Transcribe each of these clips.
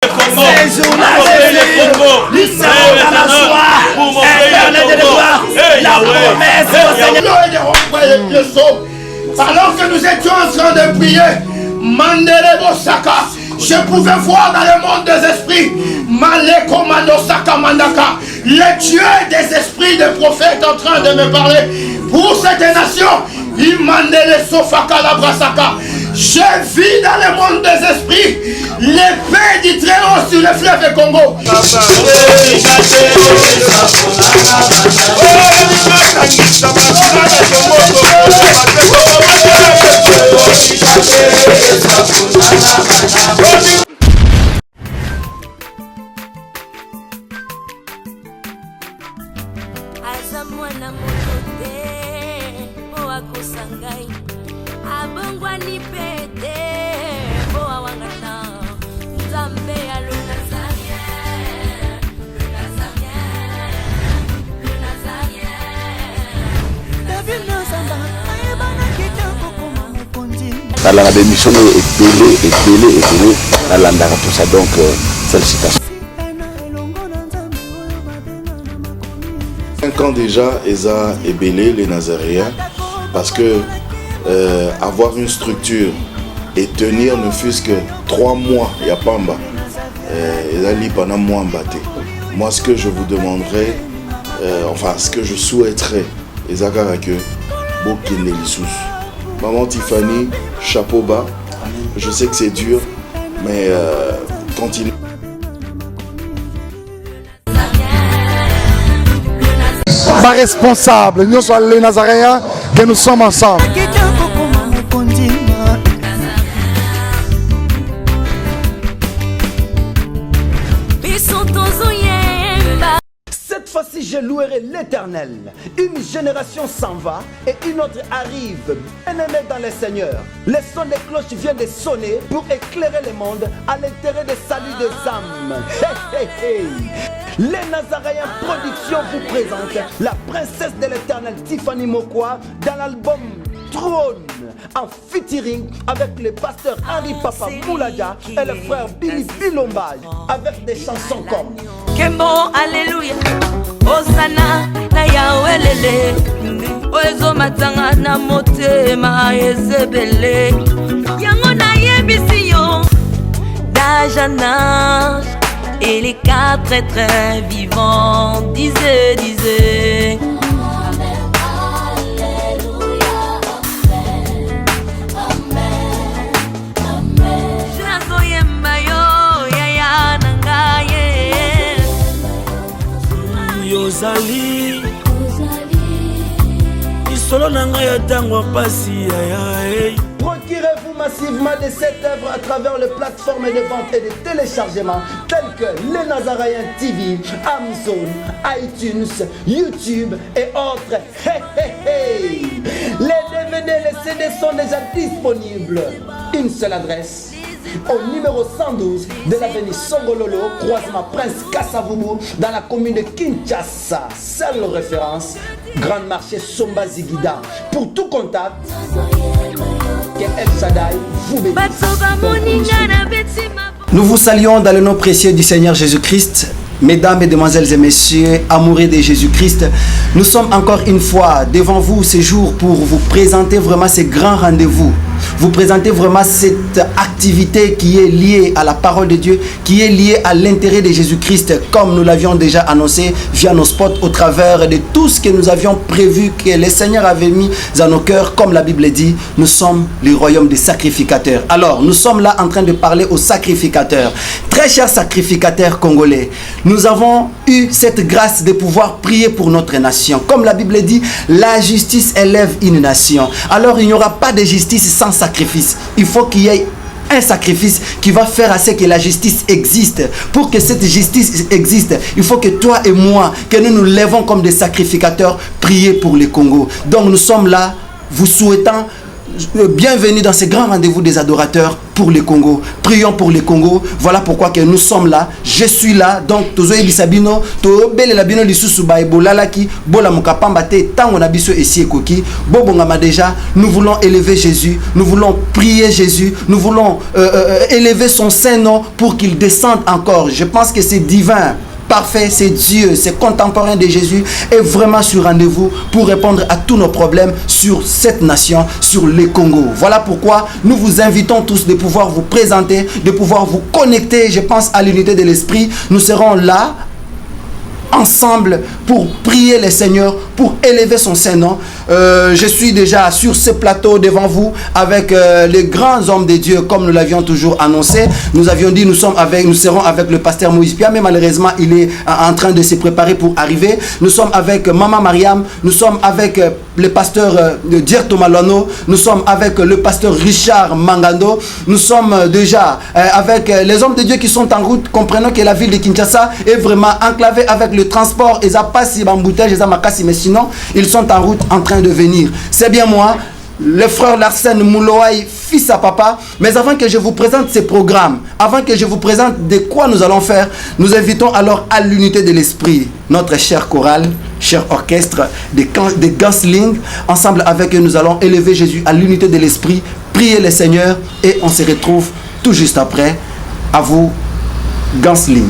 Ces jours-là, Jésus, nous serons dans la joie éternelle de gloire. La promesse du Seigneur. Alors que nous étions en train de prier, Mandele Saka, je pouvais voir dans le monde des esprits, Maleko Mandosaka Mandaka, le Dieu des esprits des prophètes en train de me parler pour cette nation. Imandele Sofaka Labrasaka. Je vis dans le monde des esprits l'épée du Très-Haut sur le fleuve Congo. Dans la démission est belé, dans l'andara tout ça, donc félicitations. 5 ans déjà, Eza est belé, les Nazaréens, parce que avoir une structure et tenir ne fût-ce que 3 mois, il y a Pamba, Eza li pendant moi mbaté. Moi, ce que je vous demanderais, enfin, ce que je souhaiterais, Eza que Bokine Lissous. Maman Tiffany, chapeau bas. Je sais que c'est dur, mais continue. Pas responsable, nous sommes les Nazaréens, que nous sommes ensemble. Cette fois-ci, je louerai l'Éternel. Une génération s'en va et une autre arrive. Bien-aimés dans le Seigneur, le son des cloches vient de sonner pour éclairer le monde à l'intérêt des saluts des âmes. Hey, hey, hey. Les Nazaréens Production vous présente la princesse de l'Éternel Tiffany Mokwa dans l'album Trône, en featuring avec le pasteur Henri Papa Moulaja et le frère Billy Bilomba, avec des chansons comme Kembo, Alléluia, Osana, na Yahweh lele, Oezo matanga na motema ezebele, Yango na yebisiyo, d'âge en âge, et les 4 êtres vivants disaient. Yozali Isolo nanga ya tango pasi ya. Procurez-vous massivement de cette œuvre à travers les plateformes de vente et de téléchargement telles que les Nazaréens TV, Amazon, iTunes, YouTube et autres. Hey, hey, hey. Les DVD, les CD sont déjà disponibles. Une seule adresse. Au numéro 112 de l'avenue Songololo, croisement Prince Kassavubu, dans la commune de Kinshasa. Seule référence, Grand Marché Somba Zigida. Pour tout contact, que El Shaddai vous bénisse. Nous vous saluons dans le nom précieux du Seigneur Jésus-Christ. Mesdames, Mesdemoiselles et Messieurs, amoureux de Jésus-Christ, nous sommes encore une fois devant vous ce jour pour vous présenter vraiment ce grand rendez-vous. Vous présenter vraiment cette activité qui est liée à la parole de Dieu, qui est liée à l'intérêt de Jésus-Christ, comme nous l'avions déjà annoncé via nos spots au travers de tout ce que nous avions prévu, que le Seigneur avait mis dans nos cœurs. Comme la Bible dit, nous sommes le royaume des sacrificateurs. Alors, nous sommes là en train de parler aux sacrificateurs. Très chers sacrificateurs congolais, nous avons eu cette grâce de pouvoir prier pour notre nation. Comme la Bible dit, la justice élève une nation. Alors, il n'y aura pas de justice sans sacrifice. Il faut qu'il y ait un sacrifice qui va faire à ce que la justice existe. Pour que cette justice existe, il faut que toi et moi, que nous nous lèvons comme des sacrificateurs, prier pour le Congo. Donc nous sommes là, vous souhaitant bienvenue dans ces grands rendez-vous des adorateurs pour les Congo. Prions pour les Congo. Voilà pourquoi que nous sommes là. Je suis là. Donc, tozoe bisabino, to bele labino lisusu ba ebola laki, bola mukapamba te tango na biso esi ekoki. Bobongama déjà, nous voulons élever Jésus, nous voulons prier Jésus, nous voulons élever son saint nom pour qu'il descende encore. Je pense que c'est divin. Parfait, c'est Dieu, c'est contemporain de Jésus est vraiment sur rendez-vous pour répondre à tous nos problèmes sur cette nation, sur les Congo. Voilà pourquoi nous vous invitons tous de pouvoir vous présenter, de pouvoir vous connecter, je pense à l'unité de l'esprit. Nous serons là ensemble pour prier le Seigneur, pour élever son Saint-Nom. Je suis déjà sur ce plateau devant vous avec les grands hommes de Dieu comme nous l'avions toujours annoncé. Nous avions dit nous serons avec le pasteur Moïse Pia, mais malheureusement il est en train de se préparer pour arriver. Nous sommes avec Maman Mariam, nous sommes avec le pasteur Dierto Malano, nous sommes avec le pasteur Richard Mangando, nous sommes déjà avec les hommes de Dieu qui sont en route. Comprenons que la ville de Kinshasa est vraiment enclavée avec le transport, ils n'ont pas si bamboutage, ils ont makasi, mais sinon ils sont en route en train de venir. C'est bien moi, le frère Larsen Mouloaï, fils à papa. Mais avant que je vous présente ces programmes, avant que je vous présente de quoi nous allons faire, nous invitons alors à l'unité de l'esprit notre cher chorale, cher orchestre de Gansling. Ensemble avec eux, nous allons élever Jésus à l'unité de l'esprit, prier le Seigneur et on se retrouve tout juste après. À vous, Gansling.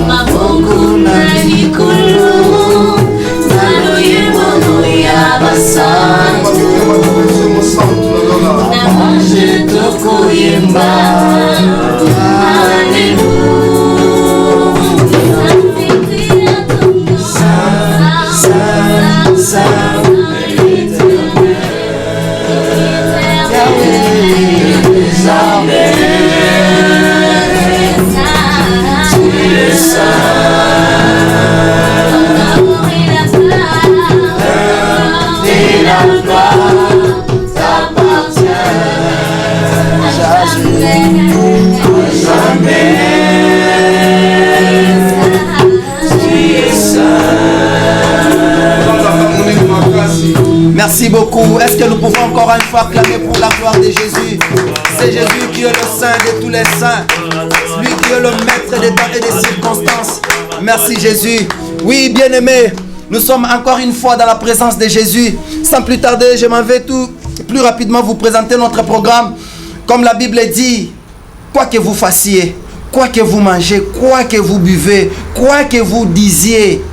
Maboko na likolo, tokoyemba Merci beaucoup. Est-ce que nous pouvons encore une fois clamer pour la gloire de Jésus? C'est Jésus qui est le saint de tous les saints. Lui qui est le maître des temps et des circonstances. Merci Jésus. Oui, bien-aimés, nous sommes encore une fois dans la présence de Jésus. Sans plus tarder, je m'en vais tout plus rapidement vous présenter notre programme. Comme la Bible dit, quoi que vous fassiez, quoi que vous mangez, quoi que vous buvez, quoi que vous disiez,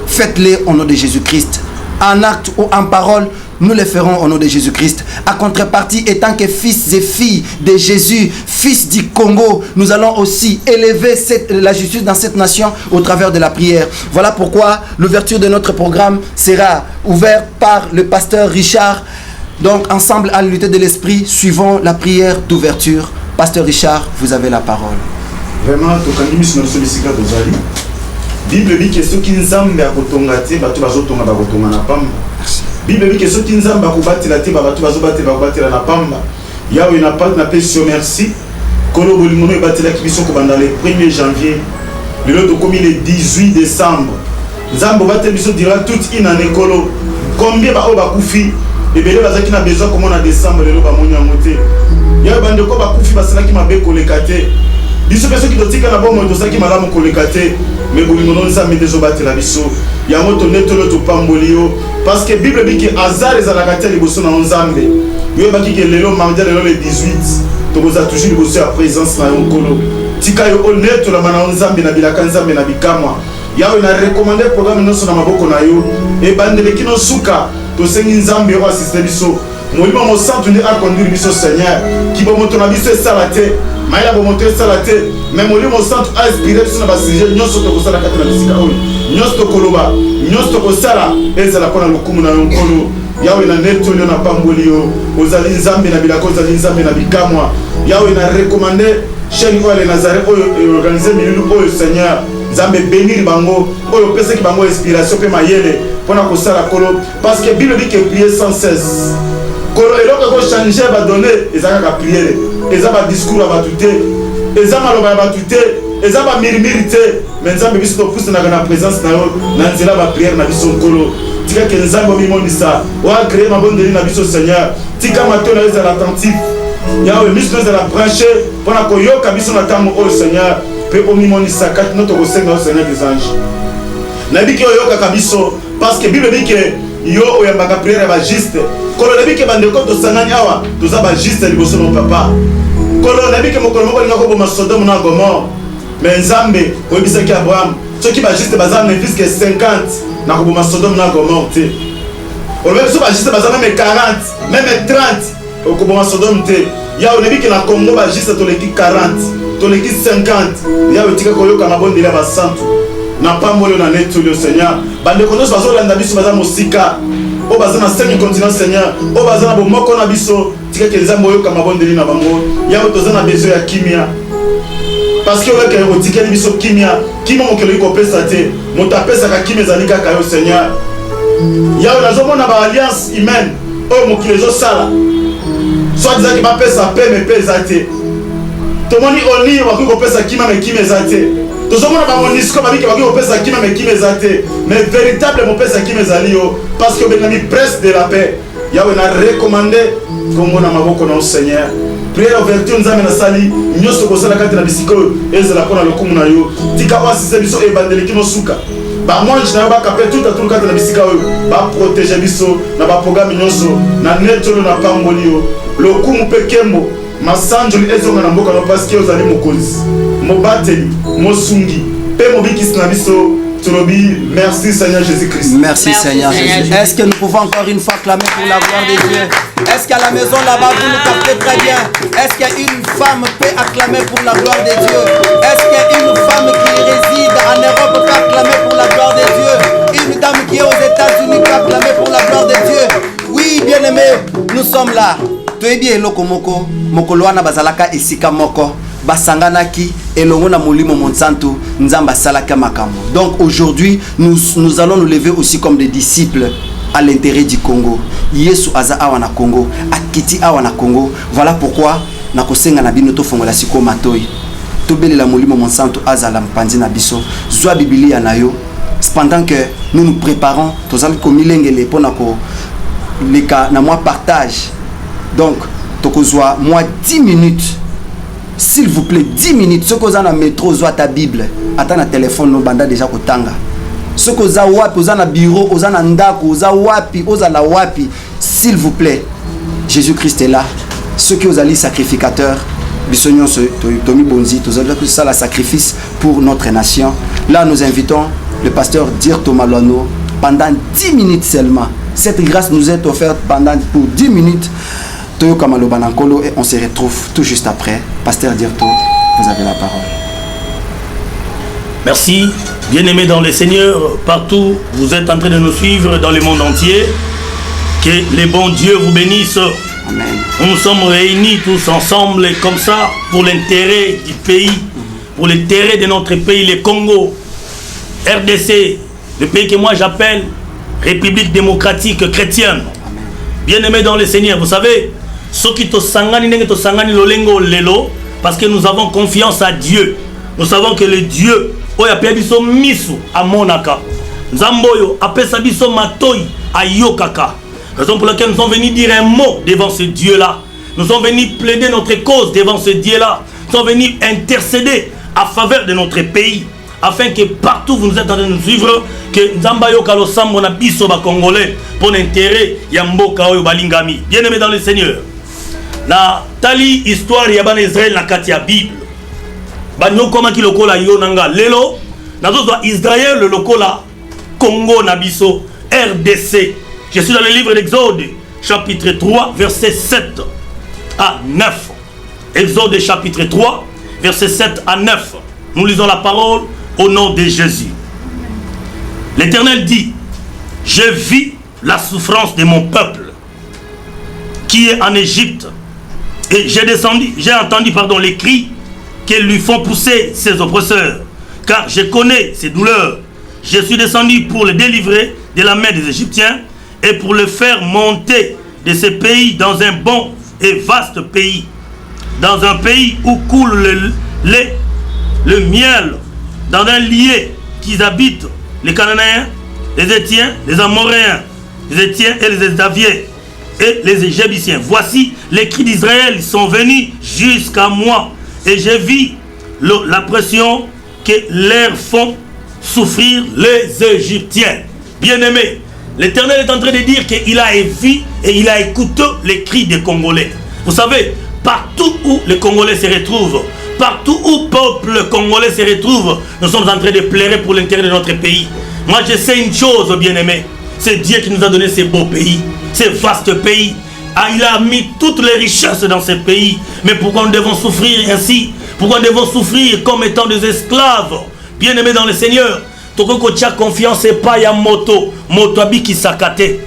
faites-le au nom de Jésus-Christ. En acte ou en parole, nous le ferons au nom de Jésus-Christ. À contrepartie, étant que fils et filles de Jésus, fils du Congo, nous allons aussi élever la justice dans cette nation au travers de la prière. Voilà pourquoi l'ouverture de notre programme sera ouverte par le pasteur Richard. Donc, ensemble à l'unité de l'esprit, suivons la prière d'ouverture. Pasteur Richard, vous avez la parole. Vraiment, Bible dit que ceux qui nzambe akotonga te batu bazotonga bakotonga na pamba. Bible dit que ceux qui nzambe akobatela te batu bazobatela na pamba. Yawe na pas na pétion merci. Kolo bolimono ebatela kibiso ko banda le 1er janvier. Le lot komi le 18 décembre. Nzambe batela biso dira toute une année kolo. Combien ba o bakufi ebele bazaki na besoin comme en décembre le lot ba moni amote. Yawe bande ko bakufi basalaki mabe kolekate. Biso peso ki totika na bomo tosaki malamu kolekate. Mais bolimono nzambe dezobatela biso yango tonetolo topambolio parce que Bible dit que hasard ezalaka te liboso na nzambe yo baki ke lelo mardi lelo le 18 tokoza toujours liboso ya présence na nkolo tika yo onetola mana nzambe na bilaka nzambe na bikamwa yawe na recommander programme noso na maboko na yo e bandele kino suka tosengi nzambe o assiste biso molimo mo santu ne a conduire biso Seigneur ki bo moto na biso esala te maila bo moto esala te mais molimo santu a inspiré biso na basije nyonso tokosala kati na bisika oyo nyonso tokoloba nyonso tokosala ezala pona lokumu na nkolo yawe na netolio na pambolio ozali nzambe na bilako ozali nzambe na bikamwa yawe na recommander chaîne oyo les Nazareth oyo organiser milieu oyo Seigneur nzambe bénir bango oyo pesa ki bango inspiration pe mayele pona kosala kolo parce que Bible dit que prier sans cesse kolo eloko ko changer ba donner ezaka ka prier eza ba discours ba tuté eza maloba ba tuté eza ba murmurité mais nzambe biso to pousse na présence na yo na nzela ba prière na biso kolo tika ke nzambe mi monisa wa créer ma bonne na biso Seigneur tika mato na eza attentif yawe miso na la brancher pona ko yoka biso na tamo o Seigneur pe o mi monisa kat notre ko senga o Seigneur des anges na biki yoka kabiso parce que Bible dit que yo oyambaka prière ba juste kolo na biki bande ko to sangani awa to za ba juste liboso no papa kolo na biki mokolo moko ngako bo Sodome na Gomorrhe mais nzambe oyebisaki Abraham soki ba juste bazana ne plus que 50 na ko bo Sodome na Gomorrhe te olobeli so ba juste bazana même 40 même 30 ko bo Sodome te ya on biki na Congo ba juste to leki 40 to leki 50 ya otika ko yoka mabondela ba santu na pambolo na netulio Seigneur bande ko nyonso bazolanda biso baza mosika o baza na 5 continents Seigneur o baza na bomoko na biso tika ke nzambo yoka mabondeli na bango ya toza na besoin ya kimia parce que oyoka otikeli biso kimia mokelo yiko pesa te moto apesaka kimia ezali kaka yo Seigneur ya nazomona ba alliance humaine oyo mokili ezosala soit disaki bapesa peme mpe eza te tomoni oni wakoki kopesa kimia me kimia eza te tozomona bamonisco babiki bakoki kopesa kimia me kimia eza te mais véritable mopesa kimia ezali yo parce que obenami presse de la paix yawe na recommande kongo na maboko na Seigneur prière ouverture nzambe na sali nyonso kosala kati na bisika oyo ezala mpona lokumu na yo tika oasise biso ebandeli kino suka bamonji na yo bakape tout atulu kati na bisika oyo baprotege biso na baprogramme nyonso na netolo na pamboli yo lokumu mpe kembo masanjoli ezonga na mboka no parce que ozali mokonzi mobateli mosungi mpe mobikisi na biso Merci Seigneur Jésus-Christ. Merci Seigneur Jésus. Est-ce que nous pouvons encore une fois clamer pour la gloire de Dieu? Est-ce qu'à la maison là-bas vous nous captez très bien? Est-ce qu'une femme peut acclamer pour la gloire de Dieu? Est-ce qu'une femme qui réside en Europe peut acclamer pour la gloire de Dieu? Une dame qui est aux États-Unis peut acclamer pour la gloire de Dieu? Oui, bien-aimés, nous sommes là. Toyebi eloko moko, mokolo wana bazalaka esika moko. Basanganaki elongo na molimo monsanto nzamba salaka makambo. Donc aujourd'hui nous allons nous lever aussi comme des disciples à l'intérêt du Congo. Yesu aza awa na Congo, akiti awa na Congo. Voilà pourquoi na kosenga na bino to fongola siko matoi. To belela molimo monsanto azala mpanzi na biso. Zwa Biblia na yo. Pendant que nous nous préparons, tozali komilengele pona ko leka na moi partage. Donc tokozwa moi 10 minutes. S'il vous plaît, 10 minutes. Ce que vous avez dans le métro, vous avez ta Bible. Attends, le téléphone, nous banda déjà kotanga. Ce que vous avez wapi, vous avez dans le bureau, vous avez dans ndako, vous avez wapi, vous avez la wapi. S'il vous plaît, Jésus-Christ est là. Ceux qui vous avez sacrificateurs, bisognon ce Tomi Bonzi, vous avez ça la sacrifice pour notre nation. Là, nous invitons le pasteur Dir Thomas Loano pendant 10 minutes seulement. Cette grâce nous est offerte pour 10 minutes. Toyo Kamalo Banankolo et on se retrouve tout juste après. Pasteur Dirto, vous avez la parole. Merci, bien-aimés dans le Seigneur, partout vous êtes en train de nous suivre dans le monde entier. Que les bons dieux vous bénissent. Amen. Nous sommes réunis tous ensemble comme ça pour l'intérêt du pays, pour l'intérêt de notre pays, le Congo, RDC, le pays que moi j'appelle République démocratique chrétienne. Bien-aimés dans le Seigneur, vous savez, ceux qui te sangani lolengo lelo, parce que nous avons confiance à Dieu. Nous savons que le Dieu, oya pebiso misu amonaka, Zamboyo apesa biso matoi ayokaka. Raison pour laquelle nous sommes venus dire un mot devant ce Dieu-là. Nous sommes venus plaider notre cause devant ce Dieu-là. Nous sommes venus intercéder à faveur de notre pays, afin que partout vous nous êtes en train de nous suivre, que Nzambayo Kalo Sambo na biso ba Congolais pour l'intérêt ya mboka oyo balingami. Bien-aimés dans le Seigneur. Na tali histoire ya ban Israël na kati ya Bible. Banyo koma ki lokola yo nanga lelo nazo Israël le lokola Congo na biso RDC. Je suis dans le livre d'Exode chapitre 3 verset 7 à 9. Exode chapitre 3 verset 7 à 9. Nous lisons la parole au nom de Jésus. L'Éternel dit: je vis la souffrance de mon peuple qui est en Égypte, et j'ai entendu les cris que lui font pousser ses oppresseurs, car je connais ses douleurs. Je suis descendu pour le délivrer de la main des Égyptiens et pour le faire monter de ce pays dans un bon et vaste pays, dans un pays où coule le lait, le miel, dans un lieu qu'ils habitent, les Cananéens, les Étiens, les Amoréens, les Étiens et les Ésaviens et les Égyptiens. Voici, les cris d'Israël sont venus jusqu'à moi, et j'ai vu la pression que leur font souffrir les Égyptiens. Bien-aimés, l'Éternel est en train de dire qu'il a vu et il a écouté les cris des Congolais. Vous savez, partout où les Congolais se retrouvent, partout où le peuple congolais se retrouve, nous sommes en train de pleurer pour l'intérêt de notre pays. Moi je sais une chose, bien-aimé, c'est Dieu qui nous a donné ces beaux pays, ces vastes pays. Ah, il a mis toutes les richesses dans ces pays. Mais pourquoi nous devons souffrir ainsi? Pourquoi nous devons souffrir comme étant des esclaves? Bien-aimés dans le Seigneur, Toko tia confiance et pas ya moto abiki sakate.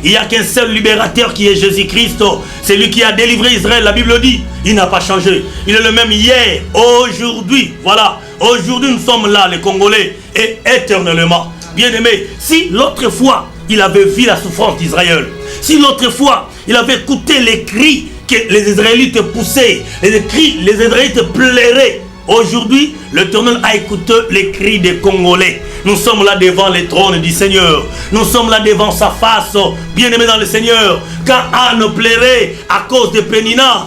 Il n'y a qu'un seul libérateur qui est Jésus-Christ. C'est lui qui a délivré Israël. La Bible dit, il n'a pas changé. Il est le même hier, aujourd'hui. Voilà, aujourd'hui nous sommes là, les Congolais, et éternellement. Bien-aimés, si l'autre fois il avait vu la souffrance d'Israël, si l'autre fois il avait écouté les cris que les Israélites poussaient, les Israélites pleuraient, aujourd'hui, l'Éternel a écouté les cris des Congolais. Nous sommes là devant le trône du Seigneur. Nous sommes là devant sa face, bien-aimés dans le Seigneur. Quand Anne pleurait à cause de Pénina,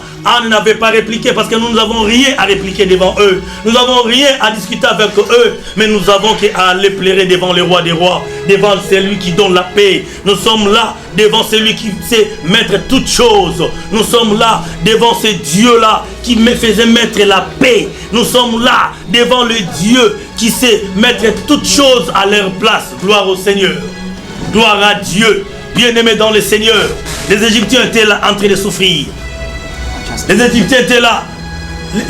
n'avait pas répliqué parce que nous n'avons rien à répliquer devant eux. Nous n'avons rien à discuter avec eux, mais nous avons qu'à aller plaider devant le roi des rois, devant celui qui donne la paix. Nous sommes là devant celui qui sait mettre toutes choses. Nous sommes là devant ce Dieu-là qui me faisait mettre la paix. Nous sommes là devant le Dieu qui sait mettre toutes choses à leur place. Gloire au Seigneur. Gloire à Dieu. Bien-aimés dans le Seigneur. Les Égyptiens étaient là en train de souffrir. Les Égyptiens étaient là.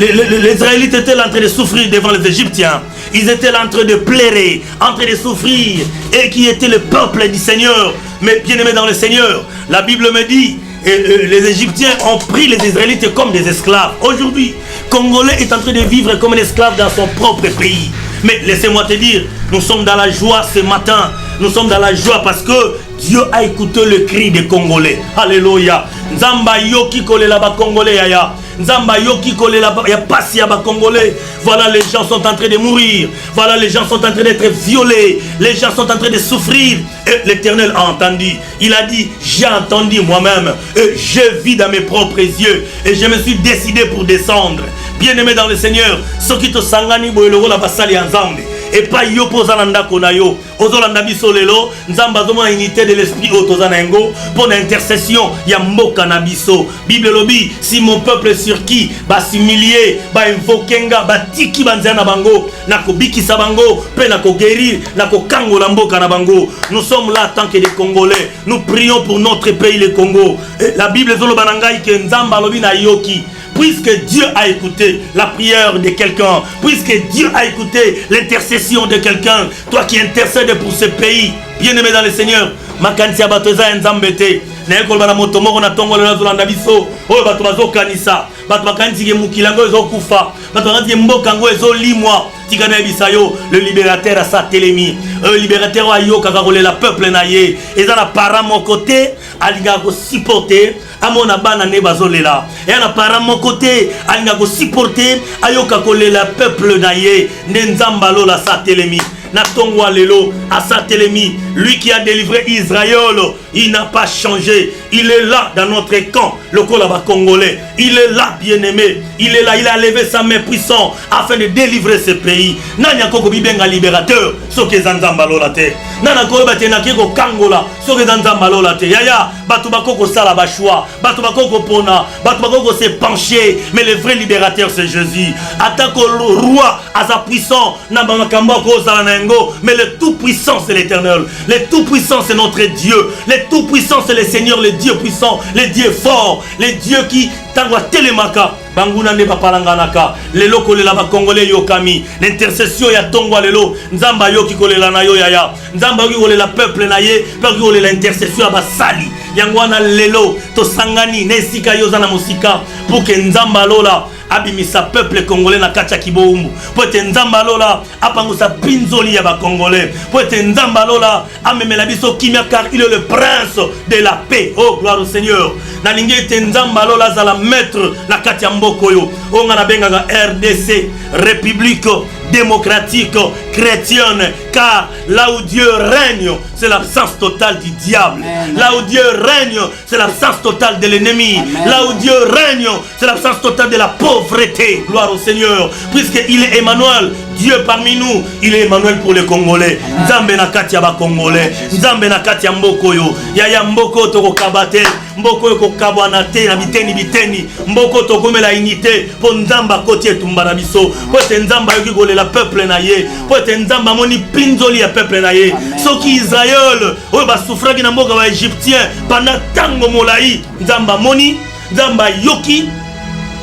Les Israélites étaient là en train de souffrir devant les Égyptiens. Ils étaient là en train de pleurer, en train de souffrir. Et qui était le peuple du Seigneur. Mais bien-aimés dans le Seigneur, la Bible me dit, les Égyptiens ont pris les Israélites comme des esclaves. Aujourd'hui, Congolais est en train de vivre comme un esclave dans son propre pays. Mais laissez-moi te dire, nous sommes dans la joie ce matin. Nous sommes dans la joie parce que Dieu a écouté le cri des Congolais. Alléluia. Nzamba yoki kole la ba Congolais yaya. Nzamba yoki kole la ba ya pasi ya ba Congolais. Voilà, les gens sont en train de mourir. Voilà, les gens sont en train d'être violés. Les gens sont en train de souffrir. Et l'Éternel a entendu. Il a dit, j'ai entendu moi-même. Et je vis dans mes propres yeux. Et je me suis décidé pour descendre. Bien-aimé dans le Seigneur, ceux qui te sangani boyelo la basali ensemble. Et pas yo pozalanda konayo. Ozolanda biso lelo, nzamba zoma unité de l'esprit otozanengo pour l'intercession ya mboka na biso. Bible lobi, si mon peuple sur qui ba s'humilier, ba invokenga, ba tiki banzana bango, nako bikisa bango, pe nako guérir, nako kango la mboka na bango. Nous sommes là tant que des Congolais. Nous prions pour notre pays le Congo. Et la Bible zolo banangai ke nzamba lobi na yoki. Puisque Dieu a écouté la prière de quelqu'un, puisque Dieu a écouté l'intercession de quelqu'un, toi qui intercèdes pour ce pays, bien-aimé dans le Seigneur, makansi abatoza nzambete, na ekol bana motomoko na tongo la zolanda biso, oyo bato bazokanisa, bato bakanisi ke mukilango ezokufa, bato bakanisi ke mboka ngo ezolimwa, tikana bisayo, le libérateur a sa télémie, le libérateur a yo kakakole la peuple na ye, eza na para mon côté, alinga ko supporter amona bana ne bazolela et na para mon côté alinga ko supporter ayoka kolela peuple na ye nzamba lola sa télémie na tongwa lelo à sa télémie, lui qui a délivré Israël, il n'a pas changé, il est là dans notre camp, le Kolaba congolais, il est là bien-aimé, il est là, il a levé sa main puissante afin de délivrer ce pays. Nanya koko bibenga libérateur, soke zanzamba lola te. Nana ko batena keko kangola, soke zanzamba lola te. Yaya, batu bakoko sala ba choix, batu bakoko pona, batu bakoko se pencher, mais le vrai libérateur c'est Jésus. Atako roi à sa puissance, na makambo ko sala na ngo, mais le tout puissant c'est l'Éternel. Le tout puissant c'est notre Dieu. Le tout puissant c'est le Seigneur, le Dieu puissant, le Dieu fort, le Dieu qui tangwa telemaka. Banguna ne papalanganaka lelo kolela ba congolais yokami l'intercession ya tongwa lelo nzamba yoki kolela na yo yaya nzamba yoki kolela peuple na ye peuple kolela l'intercession ya basali yangwana lelo to sangani nesika yoza na musika pour que nzamba lola abimisa peuple congolais na kacha kiboumbu pour que nzamba lola apangusa pinzoli ya ba congolais pour que nzamba lola amemela biso kimia car il est le prince de la paix. Oh gloire au Seigneur. Na lingi te nzamba lola za la maître na kacha mbokoyo on a benga RDC République démocratique chrétienne, car là où Dieu règne c'est l'absence totale du diable. Amen. Là où Dieu règne c'est l'absence totale de l'ennemi. Là où Dieu règne c'est l'absence totale de la pauvreté. Gloire au Seigneur, puisqu'il est Emmanuel, Dieu parmi nous, il est Emmanuel pour les Congolais. Nzambe na kati ya ba Congolais, Nzambe na kati ya mboko yo yaya mboko toko kabate mboko ko kabwana te na biteni mboko toko mela unité pour nzamba koti etumba na biso pour te nzamba yoki kolela peuple na ye pour te nzamba moni pinzoli ya peuple na ye soki Israël oyo ba souffraki na mboka ba égyptien pendant tango molai nzamba moni nzamba yoki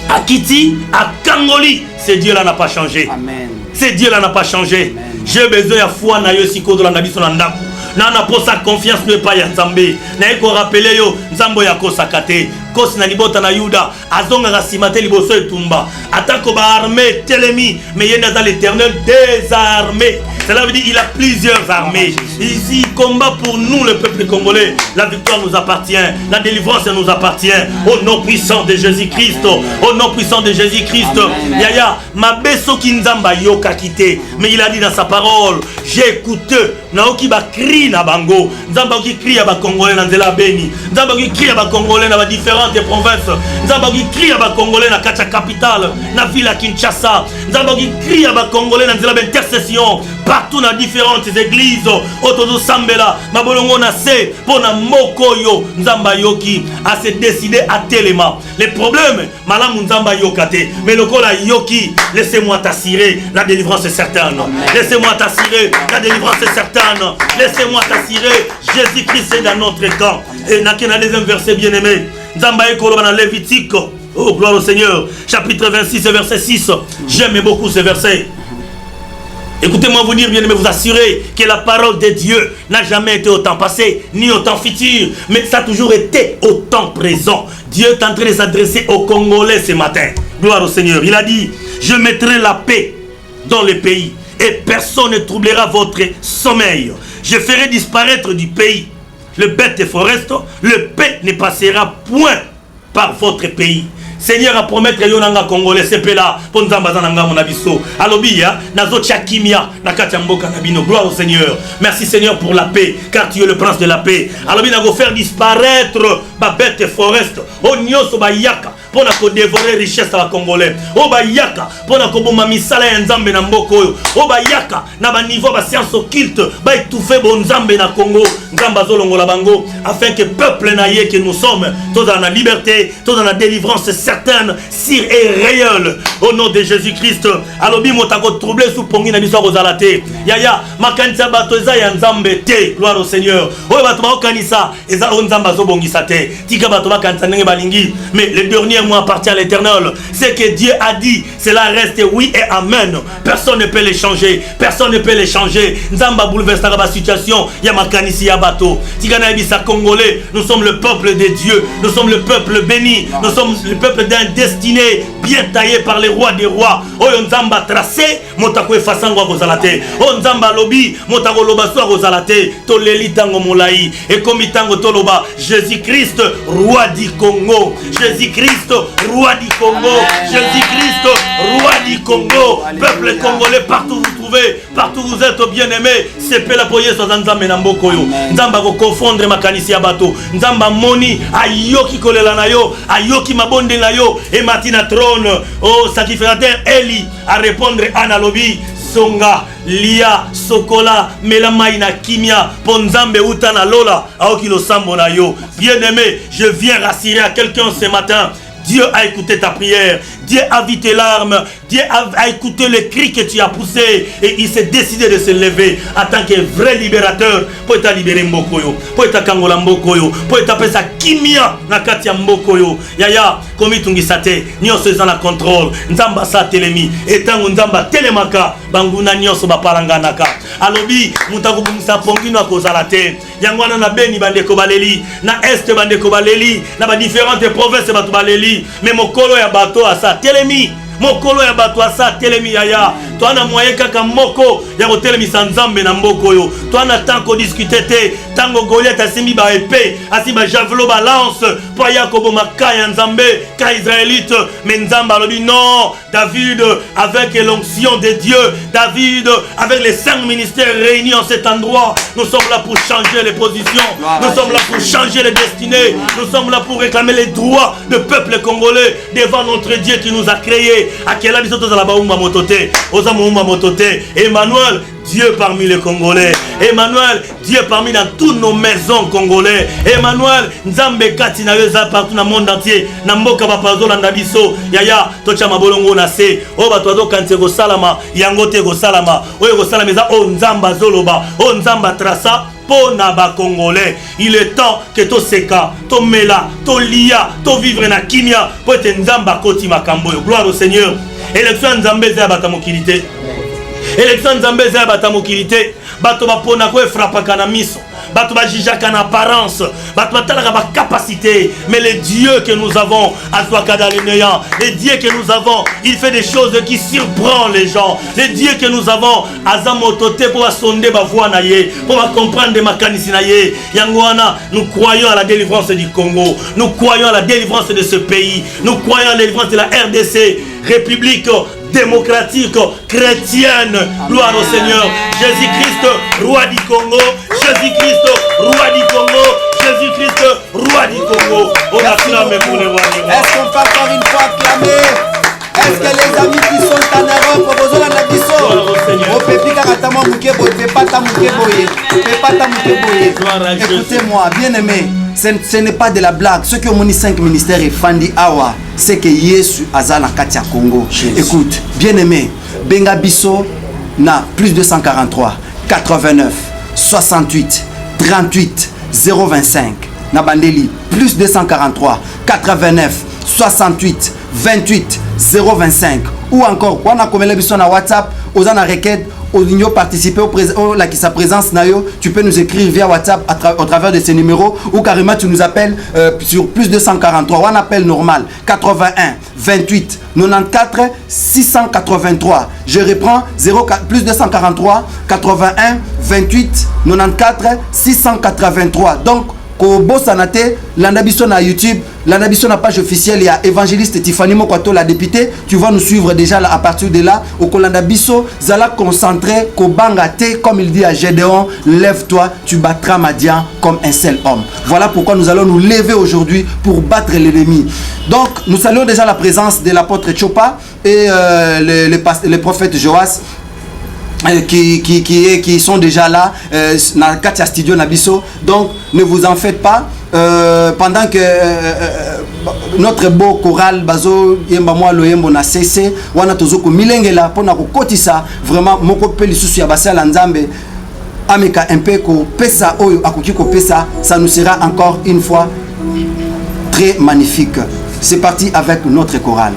akiti akangoli. Ce Dieu là n'a pas changé. Amen. Ce Dieu là n'a pas changé. J'ai besoin de foi na yo siko do la nabiso na ndako. Nana posa confiance ne pas ya Nzambe. Na eko rappeler yo Nzambo ya kosakate. Kosi na libota na Yuda azonga rasimate liboso etumba. Atako ba armée telemi mais yenda dans l'Éternel désarmé. Cela veut dire il a plusieurs armées. Ici il combat pour nous le peuple congolais. La victoire nous appartient, la délivrance nous appartient. Au nom puissant de Jésus-Christ, au nom puissant de Jésus-Christ. Yaya mabeso ki Nzamba yoka kité, mais il a dit dans sa parole, j'ai écouté naoki ba cri na bango. Nzamba ki cri ya ba congolais na nzela beni. Nzamba ki cri ya ba congolais na ba différents différentes provinces. Nzamba qui crie à Congolais na Kacha capitale, na ville à Kinshasa. Nzamba qui crie à Congolais na nzela intercession partout dans différentes églises. Autour Sambela, Mabolongo na se pour na mokoyo. Nzamba yoki a se décider à téléma. Les problèmes, malam Nzamba yokate, mais le kola yoki, laissez-moi t'assurer, la délivrance est certaine. Laissez-moi t'assurer, la délivrance est certaine. Laissez-moi t'assurer, Jésus-Christ est dans notre camp. Et n'a qu'un deuxième verset bien-aimé. Nzamba ekolo dans Lévitique. Oh, gloire au Seigneur. Chapitre 26, verset 6. J'aime beaucoup ce verset. Écoutez-moi vous dire, bien-aimé, vous assurer que la parole de Dieu n'a jamais été au temps passé, ni au temps futur, mais ça a toujours été au temps présent. Dieu est en train de s'adresser aux Congolais ce matin. Gloire au Seigneur. Il a dit, je mettrai la paix dans le pays et personne ne troublera votre sommeil. Je ferai disparaître du pays le bête et forest, le paix ne passera point par votre pays. Seigneur a promettre que yonanga Congolais c'est là pour nzamba zananga mon abisso. Alobia nazo chakimia na katamboka nabino. Gloire au Seigneur. Merci Seigneur pour la paix car tu es le prince de la paix. Alobi na go faire disparaître ba bête et forest. O nyoso ba yaka pour na ko dévorer richesse à Congolais. O ba yaka pour na ko boma misala ya nzambe na mboko oyo. O ba yaka na ba niveau ba science occulte ba étouffer bon nzambe na Congo. Nzamba zolongola bango afin que peuple na ye que nous sommes tous dans la liberté, tous dans la délivrance certaine, sire et réelle au nom de Jésus-Christ. Alobi motako troublé sous pongi na biso kozalate. Yaya makanisa bato eza ya nzambe te. Gloire au Seigneur. Oyo bato ba okanisa eza o nzamba zo bongisa te. Tika bato ba kanisa ndenge balingi. Mais le dernier mot appartient à l'Éternel. C'est que Dieu a dit, cela reste oui et amen. Personne ne peut les changer. Personne ne peut les changer. Nzamba bouleverse la situation. Ya makanisi ya bato. Tika na bisa Congolais, nous sommes le peuple de Dieu. Nous sommes le peuple béni. Nous sommes le peuple d'un destiné bien taillé par les rois des rois. Oyo nzamba tracé, motako efasango kozalate. O nzamba lobi, motako loba so kozalate. To leli tango molai et comme tango toloba, Jésus-Christ roi du Congo. Jésus-Christ roi du Congo. Jésus-Christ roi du Congo. Peuple congolais partout vous trouvez, partout vous êtes bien-aimés, c'est la poye so nzamba na mboko yo. Nzamba ko confondre makanisi ya bato. Nzamba moni ayoki kolela na yo, ayoki mabonde na yo et matina trône. Oh sacrificateur Eli à répondre analobi songa lia sokola melamaina kimia ponzambe utana lola aoki lo sambo na yo. Bien-aimé, je viens rassurer à quelqu'un ce matin. Dieu a écouté ta prière, Dieu a vu tes larmes, Dieu a écouté le cri que tu as poussé et il s'est décidé de se lever en tant que vrai libérateur pour te libérer Mbokoyo, pour te kangola Mbokoyo, pour te appeler ça kimia na katia Mbokoyo. Yaya, komi tungisate, nyonso eza na contrôle, nzamba sa telemi, etango nzamba telemaka, banguna nyonso bapalanganaka. Alobi, mutako bumisa pongino akozala te. Yangwana na beni bandeko baleli, na est bandeko baleli, na ba différentes provinces bato baleli. Mais mokolo ya bato asa telemi, mokolo ya bato asa telemi yaya. Toi na moyen kaka moko ya kotelemisa nzambe na mboko yo. Toi na tanko discuter te, tango Goliath asimi ba épée, asimi ba javelot ba lance, pour Yakobo makaya nzambe, ka israélite, mais nzamba alobi non, David avec l'onction de Dieu, David avec les 5 ministères réunis en cet endroit, nous sommes là pour changer les positions, nous sommes là pour changer les destinées, nous sommes là pour réclamer les droits du peuple congolais devant notre Dieu qui nous a créés. À quel âge nous la baumba motote, Emmanuel, Dieu parmi les Congolais. Emmanuel, Dieu parmi dans toutes nos maisons congolais. Emmanuel, Nzambe kati na weza partout dans le monde entier. Namboka bapazo landa biso. Yaya, tocha mabolongo na se. O batwazo kanse go salama, yangote go salama. O go salama za o Nzamba zoloba, o Nzamba trasa. Pour Naba Congolais, il est temps que to seka, to mela, to lia, to vivre na kimia, pour être Nzamba koti makamboyo. Gloire au Seigneur. Élection Nzambe za batamokilité. Élection Nzambe za batamokilité. Bato ba pona ko frappaka na miso. Bato ba jijaka na apparence. Bato ba talaka ba capacité. Mais le Dieu que nous avons, Azwakada le néant, le Dieu que nous avons, il fait des choses qui surprennent les gens. Le Dieu que nous avons, Azamotote pour sonder ba voix na ye, pour comprendre ma kanisi na ye. Yangwana, nous croyons à la délivrance du Congo. Nous croyons à la délivrance de ce pays. Nous croyons à la délivrance de la RDC, République démocratique, chrétienne. Gloire au Seigneur. Jésus-Christ, roi du Congo. Jésus-Christ, roi du Congo. Jésus-Christ, roi du Congo. On acclame pour le roi du Congo. Est-ce qu'on peut encore une fois acclamer? Est-ce que les amis qui sont en Europe, vous avez la écoutez-moi, bien aimé, ce n'est pas de la blague. Ceux qui ont mis 5 ministères et Fandi Awa, c'est que Yesu Azana Katia Congo. Écoute, bien aimé, Benga Bisso na plus 243 89 68 38 025 Nabandeli plus 243 89 68 28 025 ou encore on a comme l'émission na WhatsApp aux ana requête au niveau participer au la qui sa présence nayo, tu peux nous écrire via WhatsApp au travers de ces numéros ou carrément tu nous appelles sur plus 243 on appelle normal 81 28 94 683. Je reprends 04 plus 243 81 28 94 683. Donc Kobosanate, l'anabiso na YouTube, l'anabiso na page officielle, il y a évangéliste Tiffany Mokwato, la députée. Tu vas nous suivre déjà là, à partir de là. Au Kolandabiso, Zala concentré, Kobangate, comme il dit à Gédéon, lève-toi, tu battras Madian comme un seul homme. Voilà pourquoi nous allons nous lever aujourd'hui pour battre l'ennemi. Donc, nous saluons déjà la présence de l'apôtre Chopa et les prophètes Joas. Qui sont déjà là dans Katia Studio Nabiso. Donc ne vous en faites pas. Pendant que notre beau choral bazo yemba moi lo yembo na cc wana tozoko milengela pona ko kotisa vraiment moko pe lisusu ya basala nzambe ameka un peu ko pesa oyo akoki ko pesa, ça nous sera encore une fois très magnifique. C'est parti avec notre choral.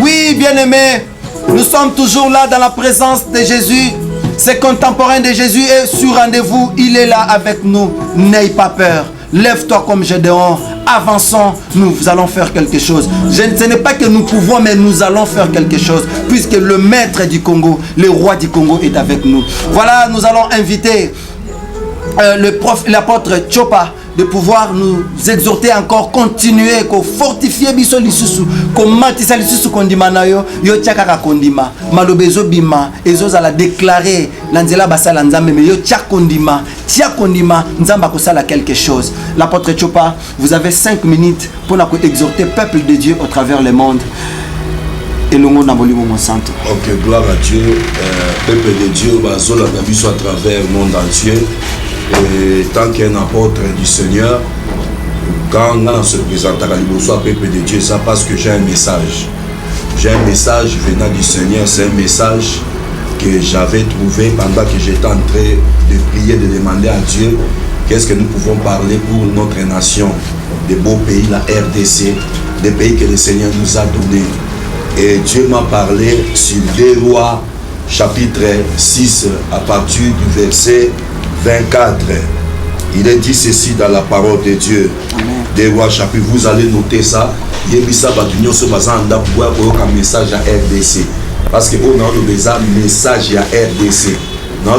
Oui, bien-aimés, nous sommes toujours là dans la présence de Jésus. Ces contemporains de Jésus est sur rendez-vous. Il est là avec nous. N'aie pas peur. Lève-toi comme Gédéon. Avançons. Nous allons faire quelque chose. Ce n'est pas que nous pouvons, mais nous allons faire quelque chose. Puisque le maître du Congo, le roi du Congo est avec nous. Voilà, nous allons inviter l'apôtre Chopa de pouvoir nous exhorter encore, continuer, fortifier biso lisusu, matisa lisusu kondima na yo, yo tiaka kondima, malobezo bima, ezo ala déclarer lanzela basala nzambe, mais yo tia kondima, nzamba kosala quelque chose. L'apôtre Chopa, vous avez 5 minutes pour nous exhorter peuple de Dieu au travers le monde. Et le monde a voulu mon santo. Ok, gloire à Dieu, peuple de Dieu, bazola nabiso à travers le monde entier. Et tant qu'un apôtre du Seigneur, quand on se présente à l'Iboso, peuple de Dieu, ça parce que j'ai un message. J'ai un message venant du Seigneur, c'est un message que j'avais trouvé pendant que j'étais en train de prier, de demander à Dieu qu'est-ce que nous pouvons parler pour notre nation, des beaux pays, la RDC, des pays que le Seigneur nous a donnés. Et Dieu m'a parlé sur 2 Rois, chapitre 6, à partir du verset 24. Il est dit ceci dans la parole de Dieu. 2 Rois chapitre, vous allez noter ça. Il y a un message à RDC. Parce que on a un message à RDC. On a un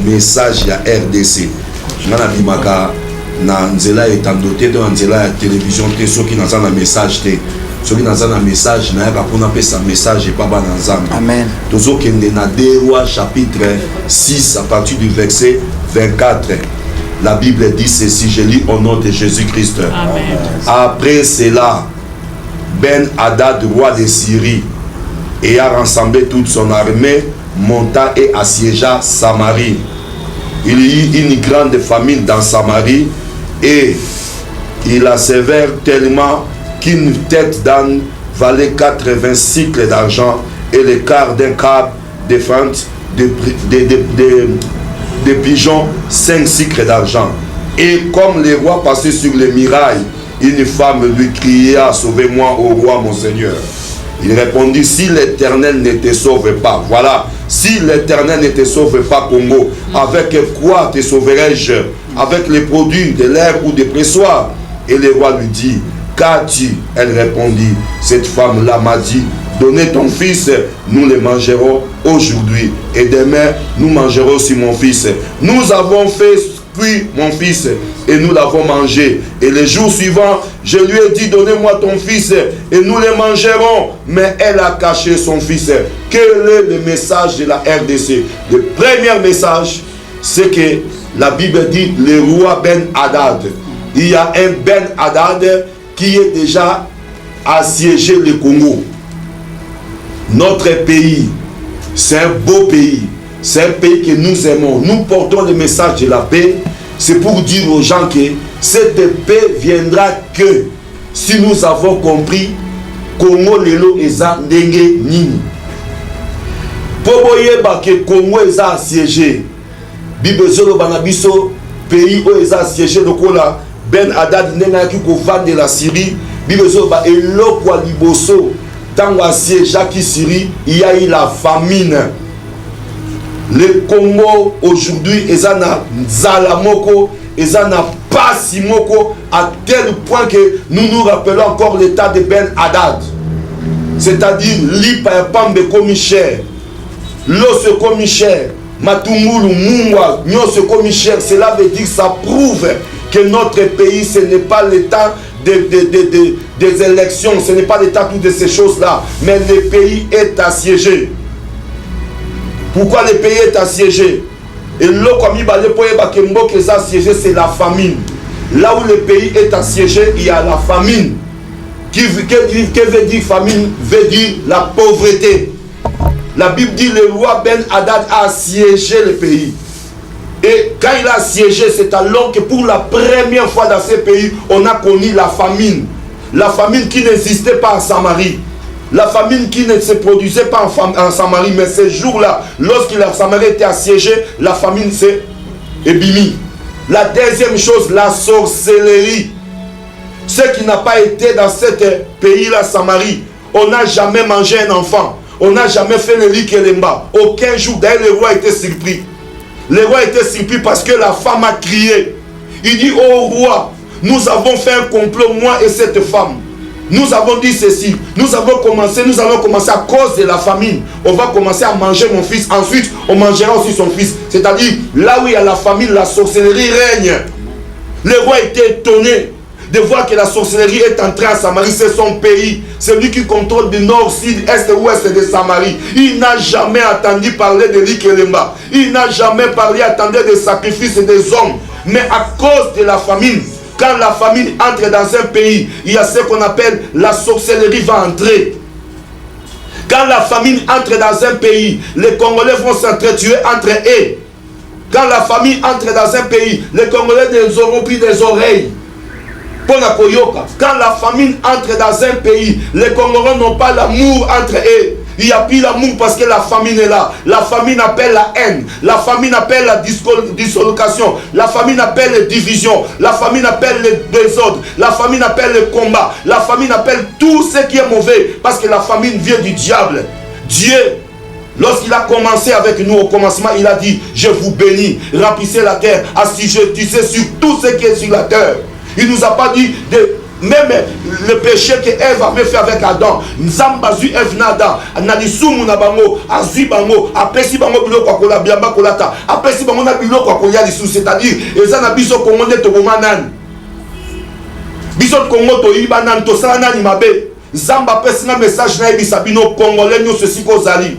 message à RDC. Na nzela etandote to nzela ya télévision te soki naza na message te soki naza na message na yaka pona pesa message et pas ba na nzambe. Amen. Tozo kende na 2 Rois chapitre 6 à partir du verset 24. La Bible dit ceci, je lis au nom de Jésus-Christ. Amen. Après cela, Ben-Hadad, roi de Syrie, ayant rassemblé toute son armée, monta et assiégea Samarie. Il y eut une grande famine dans Samarie et il a sévère tellement qu'une tête d'âne valait 80 cycles d'argent et le quart d'un câble de fente de pigeons 5 cycles d'argent. Et comme les rois passaient sur les murailles, une femme lui cria, sauvez-moi, ô roi, mon Seigneur. Il répondit, si l'Éternel ne te sauve pas, voilà, si l'Éternel ne te sauve pas, Congo, avec quoi te sauverai-je? Avec les produits de l'herbe ou des pressoirs? Et le roi lui dit, qu'as-tu? Elle répondit, cette femme-là m'a dit, donnez ton fils, nous le mangerons aujourd'hui, et demain, nous mangerons aussi mon fils. Nous avons fait cuire mon fils, et nous l'avons mangé. Et le jour suivant, je lui ai dit, donnez-moi ton fils, et nous le mangerons. Mais elle a caché son fils. Quel est le message de la RDC? Le premier message, c'est que la Bible dit, le roi Ben-Hadad. Il y a un Ben-Hadad qui est déjà assiégé le Congo. Notre pays, c'est un beau pays. C'est un pays que nous aimons. Nous portons le message de la paix. C'est pour dire aux gens que cette paix viendra que si nous avons compris Congo lelo eza ndenge nini. Poboyeba que Congo eza assiégé. Bible zolo banabiso pays où eza assiégé lokola Ben-Hadad nenga ki ko vendre la Syrie. Bible zolo ba eloko liboso tango assiégé qui Syrie, il y a eu la famine. Le Congo aujourd'hui est na Zalamoko, est na Passimoko, à tel point que nous nous rappelons encore l'état de Ben-Hadad. C'est-à-dire l'Ipayapambe comme cher, l'os comme cher, Matungulu, Mungwa, Nyos comme cher. Cela veut dire que ça prouve que notre pays, ce n'est pas l'état des élections, ce n'est pas l'état de toutes ces choses-là, mais le pays est assiégé. Pourquoi le pays est assiégé? Et là où est assiégé, c'est la famine. Là où le pays est assiégé, il y a la famine. Que veut dire famine? Veut dire la pauvreté. La Bible dit le roi Ben-Hadad a assiégé le pays. Et quand il a assiégé, c'est alors que pour la première fois dans ce pays, on a connu la famine. La famine qui n'existait pas en Samarie. La famine qui ne se produisait pas en Samarie, mais ces jours-là, lorsque la Samarie était assiégée, la famine s'est ébimie. La deuxième chose, la sorcellerie. Ce qui n'a pas été dans ce pays-là, Samarie, on n'a jamais mangé un enfant. On n'a jamais fait le lit kelemba. Aucun jour, d'ailleurs, le roi était surpris. Le roi était surpris parce que la femme a crié. Il dit, oh roi, nous avons fait un complot, moi et cette femme. Nous avons dit ceci, nous allons commencer à cause de la famine. On va commencer à manger mon fils, ensuite on mangera aussi son fils. C'est-à-dire, là où il y a la famine, la sorcellerie règne. Le roi était étonné de voir que la sorcellerie est entrée à Samarie, c'est son pays. C'est lui qui contrôle du nord, sud, est, ouest de Samarie. Il n'a jamais entendu parler de l'Ikelemba. Il n'a jamais entendu des sacrifices des hommes. Mais à cause de la famine, quand la famine entre dans un pays, il y a ce qu'on appelle la sorcellerie va entrer. Quand la famine entre dans un pays, les Congolais vont s'entretuer entre eux. Quand la famine entre dans un pays, les Congolais ne auront plus des oreilles. Quand la famine entre dans un pays, les Congolais n'ont pas l'amour entre eux. Il n'y a plus l'amour parce que la famine est là. La famine appelle la haine. La famine appelle la dissolution. La famine appelle les divisions. La famine appelle les désordres. La famine appelle le combat. La famine appelle tout ce qui est mauvais. Parce que la famine vient du diable. Dieu, lorsqu'il a commencé avec nous au commencement, il a dit, je vous bénis, remplissez la terre, assujettissez sur tout ce qui est sur la terre. Il ne nous a pas dit de... Même le péché que Ève avait fait avec Adam, Nzamba zui Ève nada, Nadisumu na bango, azui bango, apesi bango biloko akola biamba kolata, apesi bango na biloko akoya lisu, c'est-à-dire eza na biso Kongo nde toboma nani. Biso Kongo toyiba nani tosala nani mabe. Nzamba apesi na message na yebisa bino Congolais nyonso esika ozali.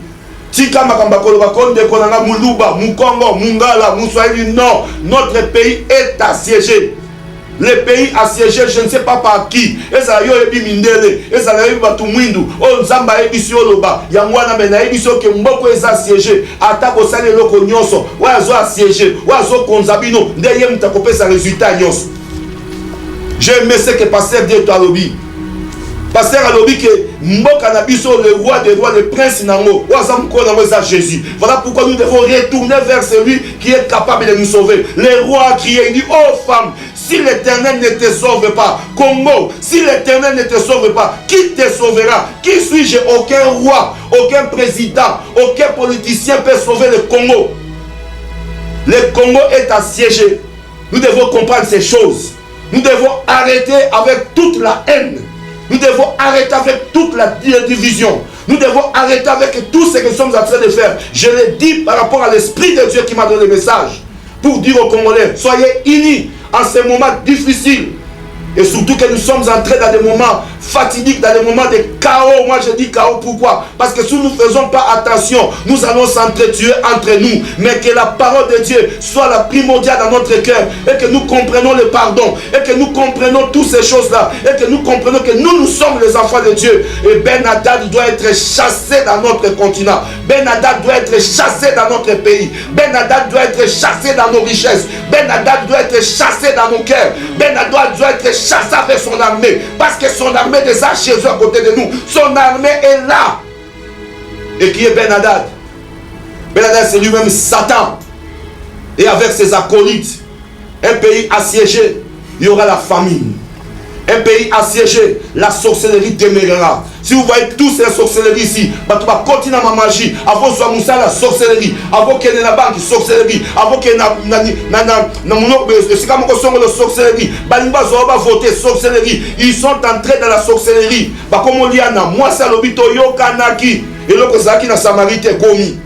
Tika makamba koloba konde konanga muluba, mukongo, mungala, muswahili, non, notre pays est assiégé. Le pays assiégé, je ne sais pas par qui. Et ça yo ebi mindele, et ça ebi batu mwindu. Oh nzamba ebi si oloba. Yangwana mena ebi so ke mboko est assiégé. Atako sale loko nyonso. Wa zo assiégé. Wa zo konzabino. Ndeye mutakope sa résultat nyonso. J'ai aimé ce que pasteur dit à Lobi. Pasteur a lobby que Mboka Nabiso, le roi des rois, le prince Nango, Jésus. Voilà pourquoi nous devons retourner vers celui qui est capable de nous sauver. Le roi a crié, il dit, oh femme, si l'Éternel ne te sauve pas, Congo, si l'Éternel ne te sauve pas, qui te sauvera? Qui suis-je? Aucun roi, aucun président, aucun politicien peut sauver le Congo. Le Congo est assiégé. Nous devons comprendre ces choses. Nous devons arrêter avec toute la haine. Nous devons arrêter avec toute la division. Nous devons arrêter avec tout ce que nous sommes en train de faire. Je l'ai dit par rapport à l'Esprit de Dieu qui m'a donné le message. Pour dire aux Congolais, soyez unis en ces moments difficiles. Et surtout que nous sommes entrés dans des moments fatidiques, dans des moments de chaos. Moi je dis chaos, pourquoi? Parce que si nous ne faisons pas attention, nous allons s'entretuer entre nous. Mais que la parole de Dieu soit la primordiale dans notre cœur. Et que nous comprenons le pardon. Et que nous comprenons toutes ces choses-là. Et que nous comprenons que nous sommes les enfants de Dieu. Et Ben Hadad doit être chassé dans notre continent. Ben Hadad doit être chassé dans notre pays. Ben Hadad doit être chassé dans nos richesses. Ben Hadad doit être chassé dans nos cœurs. Ben Hadad doit être chassé avec son armée. Parce que son armée déjà chez eux à côté de nous. Son armée est là. Et qui est Ben Hadad? Ben Hadad c'est lui-même Satan. Et avec ses acolytes, un pays assiégé, il y aura la famine. Un pays assiégé, la sorcellerie demeurera. Si vous voyez tous ces sorcelleries ici, tu vas continuer à magie. Avant soit Moussa la sorcellerie, avant qu'il y ait la banque sorcellerie, avant qu'il y ait la sorcellerie, Balimba Zoba voter sorcellerie. Ils sont entrés dans la sorcellerie. Comme on dit, moi c'est l'obito yo kanaki. Et l'autre c'est na Samarité gomi.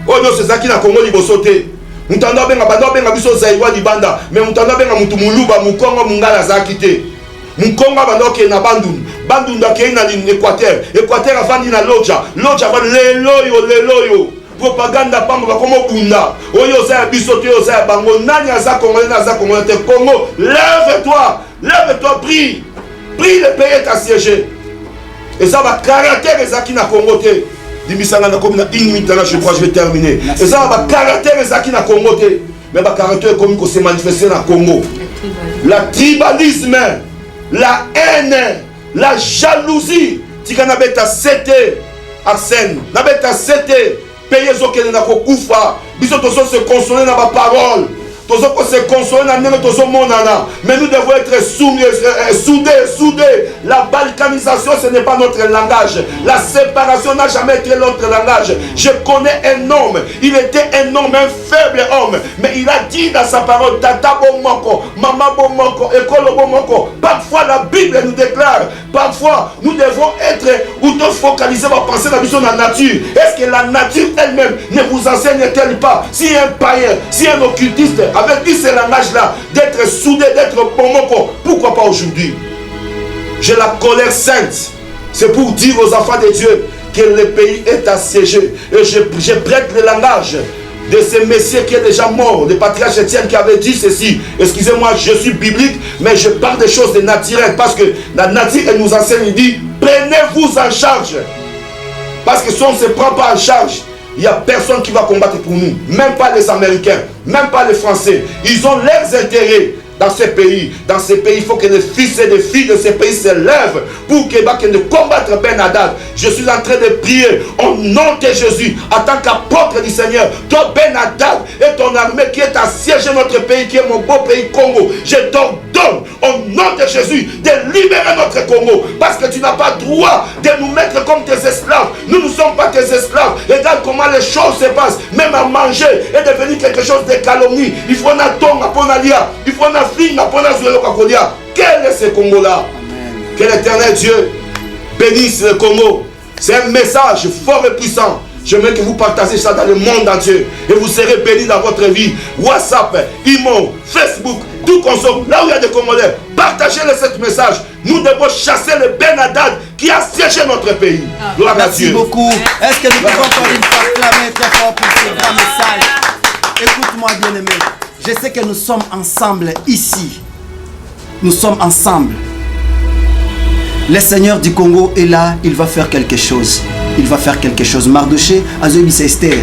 Oh non, c'est ça qui na Congo libosoté. Mutanda benga bando benga biso zaiwa libanda, mais mutanda benga mutu muluba mukongo mungala zakite. Mukongo bandoke na bandundu. Bandundu akei na l'Équateur. Équateur avandi na loja. Loja avandi leloyo. Propaganda pamba bakomo bunda. Oyo za biso te oza bango. Nani aza Congolais na aza Congolais te Congo. Lève-toi, prie. Prie, le pays est assiégé. Et ça va caractère ezaki na Congo te. Dimisanga na komi na 1 minute là, je crois je vais terminer. Et ça va caractère ezaki na Congo te. Mais ba caractère comme ko se manifester na Congo. La tribalisme, la haine, la jalousie. Tika na beta sete Arsène, na beta sete pays zokene na kokufa. Biso to se consoler na ba parole. se consoler, mais nous devons être soudés. La balkanisation, ce n'est pas notre langage. La séparation n'a jamais été notre langage. Je connais un homme, il était un homme, un faible homme, mais il a dit dans sa parole, tata bomoko, mama bomoko, ekolo bomoko. Parfois la Bible nous déclare, parfois nous devons être auto-focalisés par penser la vision de la nature. Est-ce que la nature elle-même ne vous enseigne-t-elle pas, si un païen, si un occultiste avait dit ce langage-là, d'être soudé, d'être bomoko, pourquoi pas aujourd'hui? J'ai la colère sainte. C'est pour dire aux enfants de Dieu que le pays est assiégé. Et je prête le langage de ce messieurs qui est déjà mort, le patriarche Étienne qui avait dit ceci. Excusez-moi, je suis biblique, mais je parle des choses de naturelles, parce que la nature, elle nous enseigne, il dit, prenez-vous en charge. Parce que si on ne se prend pas en charge, il n'y a personne qui va combattre pour nous. Même pas les Américains, même pas les Français. Ils ont leurs intérêts dans ces pays. Dans ces pays, il faut que les fils et les filles de ces pays se lèvent pour qu'ils combattent Ben Haddad. Je suis en train de prier au nom de Jésus, en tant qu'apôtre du Seigneur. Toi, Ben Haddad et ton armée qui est assiégé notre pays, qui est mon beau pays Congo, je t'ordonne au nom de Jésus de libérer notre Congo. Parce que tu n'as pas droit de nous mettre comme tes esclaves. Nous ne sommes pas tes esclaves. Regarde comment les choses se passent. Même à manger est devenu quelque chose de calomnie. Il faut un ton à Ponalia. Il faut un quel est ce Congo-là? Que l'Éternel Dieu bénisse le Congo. C'est un message fort et puissant. J'aimerais que vous partagez ça dans le monde entier et vous serez bénis dans votre vie. WhatsApp, Imo, Facebook, tout consomme. Là où il y a des Congolais, partagez-le ce message. Nous devons chasser le Ben Haddad qui a siégé notre pays. Gloire à Dieu. Merci beaucoup. Est-ce que nous pouvons encore une fois clamer très fort pour ce grand message? Écoute-moi, bien-aimé. Je sais que nous sommes ensemble ici. Nous sommes ensemble. Le Seigneur du Congo est là. Il va faire quelque chose. Il va faire quelque chose. Mardoché, Azobis Esther,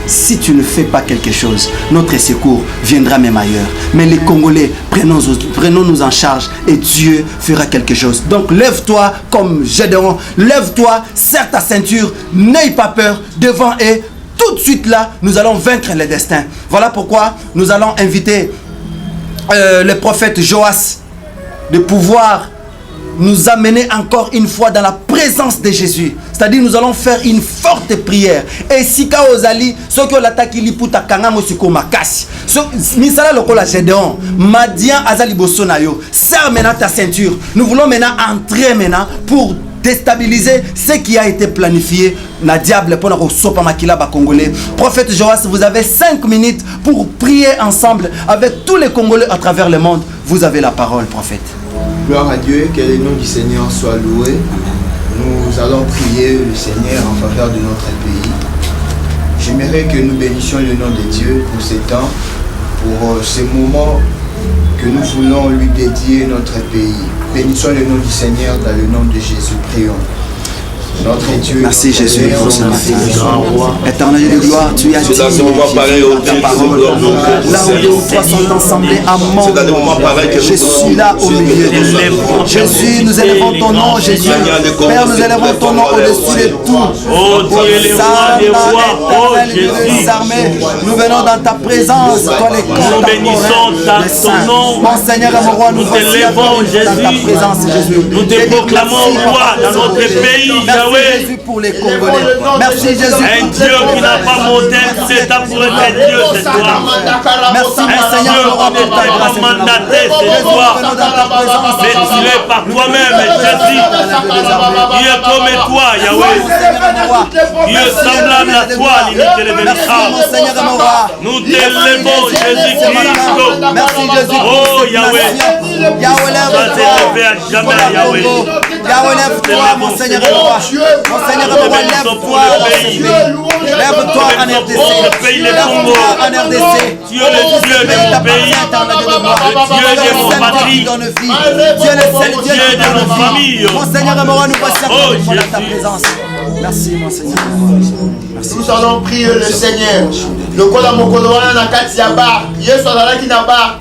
si tu ne fais pas quelque chose, notre secours viendra même ailleurs. Mais les Congolais, prenons-nous en charge et Dieu fera quelque chose. Donc lève-toi comme Gédéon. Lève-toi, serre ta ceinture, n'aie pas peur devant eux. Tout de suite là, nous allons vaincre les destins. Voilà pourquoi nous allons inviter le prophète Joas de pouvoir nous amener encore une fois dans la présence de Jésus. C'est-à-dire nous allons faire une forte prière. Et si ka ozali, ceux qui ont l'attaque liputa kangamo siko makasi. Misala lokola Gédéon, Madian azali bosonayo. Serre maintenant ta ceinture. Nous voulons maintenant entrer maintenant pour déstabiliser ce qui a été planifié na diable pour nous sopa makila ba congolais. Prophète Joas, vous avez 5 minutes pour prier ensemble avec tous les Congolais à travers le monde. Vous avez la parole, prophète. Gloire à Dieu, que le nom du Seigneur soit loué. Nous allons prier le Seigneur en faveur de notre pays. J'aimerais que nous bénissions le nom de Dieu pour ces temps, pour ces moments que nous voulons lui dédier notre pays. Bénissons le nom du Seigneur dans le nom de Jésus. Prions. Notre Dieu. Merci Jésus pour ce matin. Éternel de gloire, tu as dit ta parole. Là où les trois sont ensemblés à mon nom, je suis là au milieu de nous. Jésus, nous élevons ton nom, Jésus. Père, nous élevons ton nom au-dessus de tout. Oh Dieu, les rois des rois, oh Jésus. Nous venons dans ta présence, toi les corps. Nous bénissons ton nom. Mon Seigneur et mon roi, nous t'élevons, Jésus. Dans ta présence, Jésus. Nous te proclamons roi dans notre pays. Merci Jésus pour les Congolais. Merci Jésus. Un Dieu qui n'a pas modèle, c'est ta pour être Dieu, c'est toi. Merci Un Dieu qui n'est pas mandaté, c'est toi. Mais tu es par toi-même, Jésus. Dieu comme toi, Yahweh. Dieu semblable à toi, l'unité de bénissance. Nous t'élevons, Jésus-Christ. Merci Jésus. Oh Yahweh. Yahweh, lève-toi. À jamais, Yahweh. Yahweh, lève-toi, mon Seigneur et roi. Mon Seigneur et roi, lève-toi. Lève-toi en RDC. Lève-toi en RDC. Tu es le Dieu de mon pays. Le Dieu de mon patrie. Dieu le seul Dieu de nos familles. Mon Seigneur et roi, nous passons dans ta présence. Merci, mon Seigneur. Merci. Nous allons prier le Seigneur. Le kola mokolo wana na kati ya bar. Yesu azalaki na bar.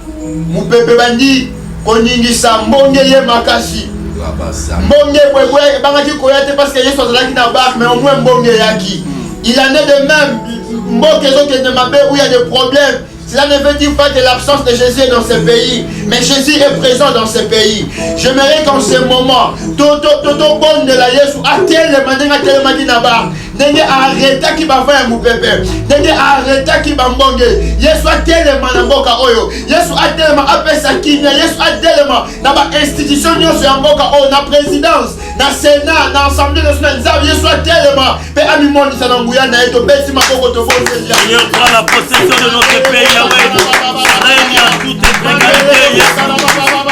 Mupepe bandi koningisa mbonge ye makasi. Mbonge bwebwe bangaki koyate parce que Yesu azalaki na bar, mais au moins mbonge yaki. Il en est de même. Mboke ezokende mabe où il y a des problèmes. Cela ne veut dire pas que l'absence de Jésus est dans ce pays, mais Jésus est présent dans ce pays. J'aimerais qu'en ce moment, Toto bon de la Yesu, attelle le mandinga telle madinaba, n'ayez arrêté qui va faire mon pépé, n'ayez arrêté qui va m'bonger. Yesu attelle le manamboka oyo, Yesu attelle ma apesa kinya, Yesu attelle ma na ba institution nyonso ya mboka oyo, na présidence, na sénat, na assemblée nationale, Yesu attelle ma pe ami monde ça n'anguya na eto besi makoko to bon Seigneur. Seigneur, prends la possession de notre pays. Règne en toute égalité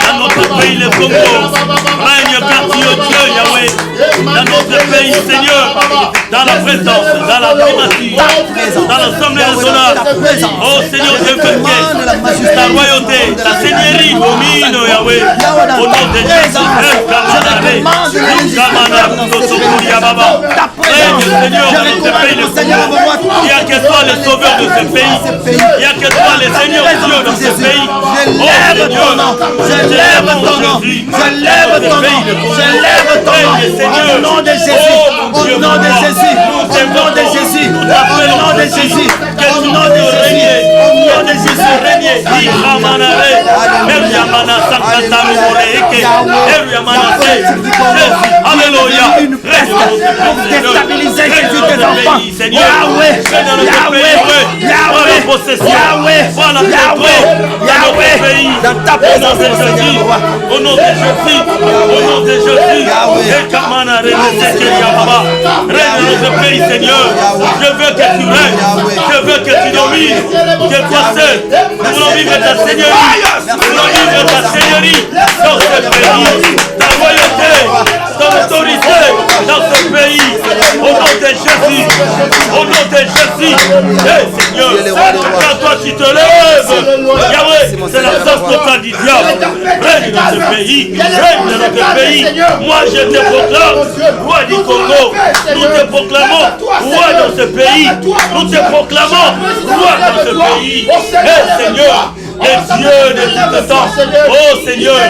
dans notre pays, le Congo. Règne, merci au Dieu, Yahweh, dans notre pays, Seigneur, dans la présence, dans la primature, dans l'Assemblée nationale. Oh Seigneur, je veux que ta royauté, ta seigneurie domine, Yahweh, au nom de Jésus. Règne, Seigneur, dans notre pays, le Congo. Il n'y a que toi, le sauveur de ce pays. Il n'y a que toi, le Seigneur Dieu dans ce pays. Oh Seigneur, je lève ton nom, je lève ton nom, je lève ton nom, au nom de Jésus, au nom de Jésus, au nom de Jésus, au nom de Jésus, au nom de Jésus, au nom de Jésus, règne, Ihamanare, Eriamana Sakata Moreke, Eriamana Jésus, Alléluia, déstabiliser Jésus tes enfants, Yahweh, Yahweh, possession, voilà Yahweh, dans ta présence, au nom de Jésus, au nom de Jésus, et Kamana, règne dans ce pays, Seigneur. Je veux que tu règnes, je veux que tu domines, que toi seul, nous voulons vivre ta seigneurie, nous voulons vivre ta seigneurie dans ce pays, ta royauté, ton autorité dans ce pays, au nom de Jésus, au nom de Jésus, et Seigneur, quand toi tu te lèves, Yahweh, c'est l'absence totale du diable. Règne dans ce pays, règne dans notre pays. Moi je te proclame, roi du Congo. Nous te proclamons, roi dans ce pays. Nous te proclamons, roi dans ce pays. Et Seigneur, les dieux de tout le temps. Oh Seigneur,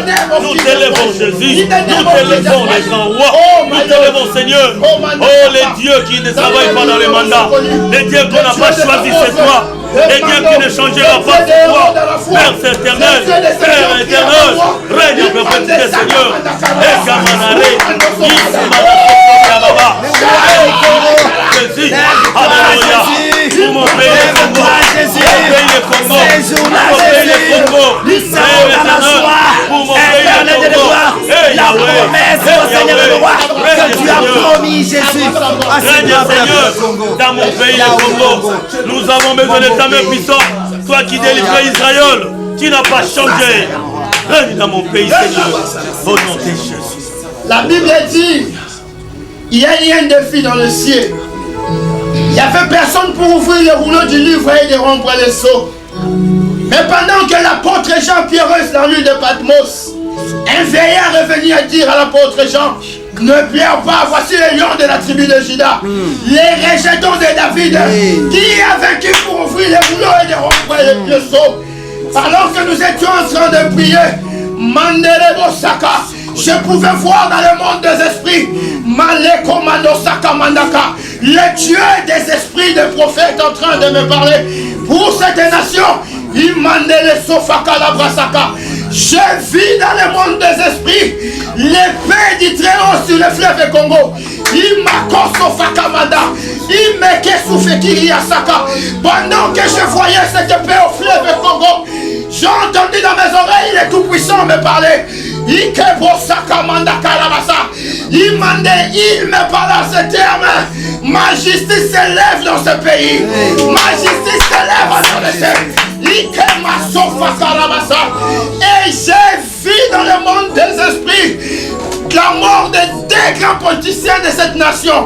nous t'élevons Jésus, nous t'élevons les grands rois, nous t'élevons Seigneur. Oh les dieux qui ne travaillent pas dans les mandats, les dieux qu'on n'a pas choisis, c'est toi. Les dieux qui ne changera pas, c'est toi. Père éternel, Père éternel, règne en perpétuité Seigneur. Et Kamanare, Jésus, alléluia. Pour mon pays le Congo, pour mon pays le Congo, pour mon pays le Congo, la promesse au Seigneur le roi que tu as promis Jésus à Seigneur dans mon pays le Congo. Nous avons besoin de ta main puissante, toi qui délivres Israël, tu n'as pas changé. Règne dans mon pays Seigneur, au nom de Jésus. La Bible dit, il y a un défi dans le ciel. Il n'y avait personne pour ouvrir le rouleau du livre et de rompre les sceaux. Mais pendant que l'apôtre Jean pierreuse dans l'île de Patmos, un veillard est venu à dire à l'apôtre Jean, ne pleure pas, voici les lions de la tribu de Juda, les rejetons de David, qui a vaincu pour ouvrir les rouleaux et de rompre les sceaux. Alors que nous étions en train de prier, Manderebo Saka, je pouvais voir dans le monde des esprits, Maleko Mando Saka Mandaka, le Dieu des esprits des prophètes en train de me parler pour cette nation. Imandele Sofaka Labrasaka. Je vis dans le monde des esprits l'épée du Très-Haut sur le fleuve Congo. Imako Sofaka Manda. Imeke Soufeki Yasaka. Pendant que je voyais cette épée au fleuve Congo, j'ai entendu dans mes oreilles le Tout-Puissant me parler. Ikebo Saka Manda Kalabasa. Il me parle à ce terme. Ma justice s'élève dans ce pays. Ma justice s'élève dans le ciel. Et j'ai vu dans le monde des esprits la mort des deux grands politiciens de cette nation.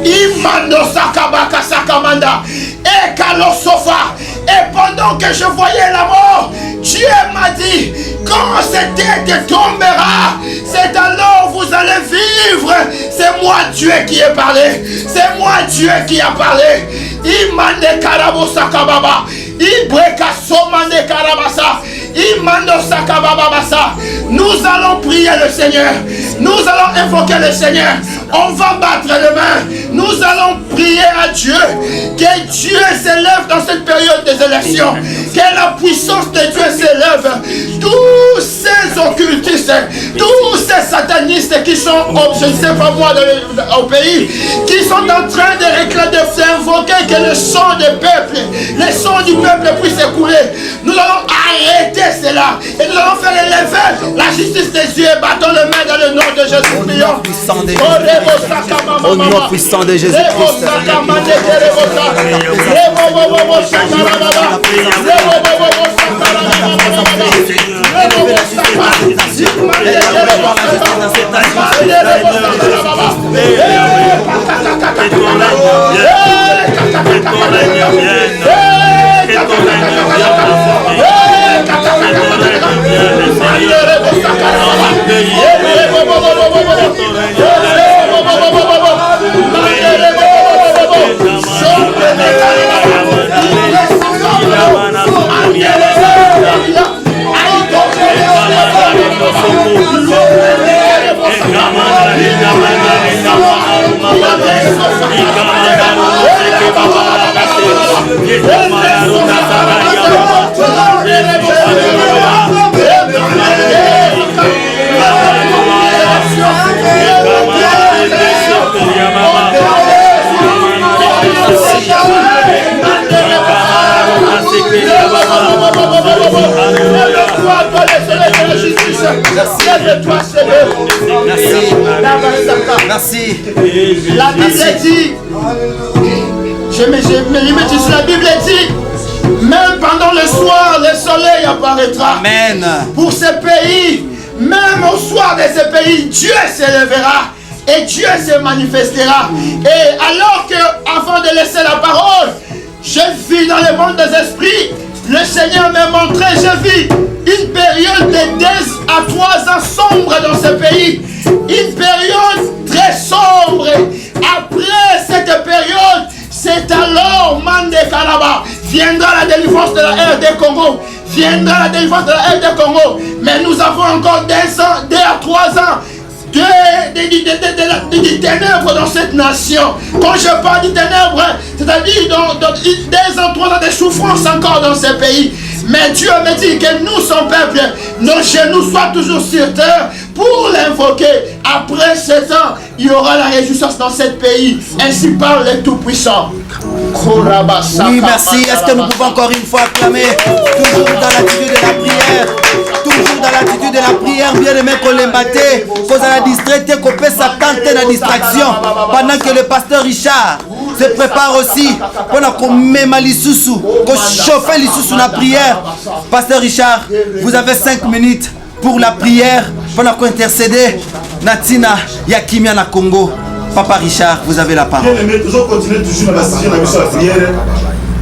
Imando Sakabaka Sakamanda et Kalosofa. Et pendant que je voyais la mort, Dieu m'a dit, quand cette tête tombera, c'est alors vous allez vivre. C'est moi Dieu qui ai parlé. C'est moi Dieu qui a parlé. Imande Karabo Sakababa. Ibreka Somande Karabasa. Imando Sakababasa. Nous allons prier le Seigneur. Nous allons invoquer le Seigneur. On va battre les mains. Nous allons prier à Dieu. Que Dieu s'élève dans cette période des élections. que la puissance de Dieu s'élève. Tous ces occultistes, tous ces satanistes qui sont, je ne sais pas moi, au pays, qui sont en train de réclamer, d'invoquer que le sang du peuple, le sang du peuple puisse s'écouler. Nous allons arrêter cela et nous allons faire élever la justice des Dieu. Battons le main dans le nom de Jésus. Au nom puissant de Jésus-Christ. Au nom puissant de Jésus-Christ. Merci. La Bible dit, je me limite sur la Bible dit, même pendant le soir, le soleil apparaîtra. Amen. Pour ce pays, même au soir de ce pays, Dieu s'élèvera et Dieu se manifestera. Et alors que, avant de laisser la parole, je vis dans le monde des esprits, le Seigneur m'a montré, je vis une période de 2 à 3 ans sombre dans ce pays. Une période très sombre. Après cette période, c'est alors Mandé Kalaba viendra la délivrance de la RD Congo. Viendra la délivrance de la RD Congo. Mais nous avons encore 2 à 3 ans des ténèbres dans cette nation. Quand je parle de ténèbres, c'est-à-dire dans 2 ans, 3 ans de souffrance encore dans ce pays. Mais Dieu me dit que nous, son peuple, nos genoux soient toujours sur terre pour l'invoquer. Après 7 ans, il y aura la réjouissance dans ce pays. Ainsi parle le Tout-Puissant. Oui, merci. Est-ce que nous pouvons encore une fois acclamer, toujours dans l'attitude de la prière, toujours dans l'attitude de la prière, bien aimé Kolembate, cause à la distraite, qu'on peut s'attendre à la distraction, pendant que le pasteur Richard se prépare aussi, pendant qu'on met Malisusu, qu'on chauffe Lisusu la prière. Pasteur Richard, vous avez 5 minutes pour la prière, pendant qu'on intercède Natina Yakimia na Congo. Papa Richard, vous avez la parole. Bien aimé, toujours continuer toujours dans la session de la prière.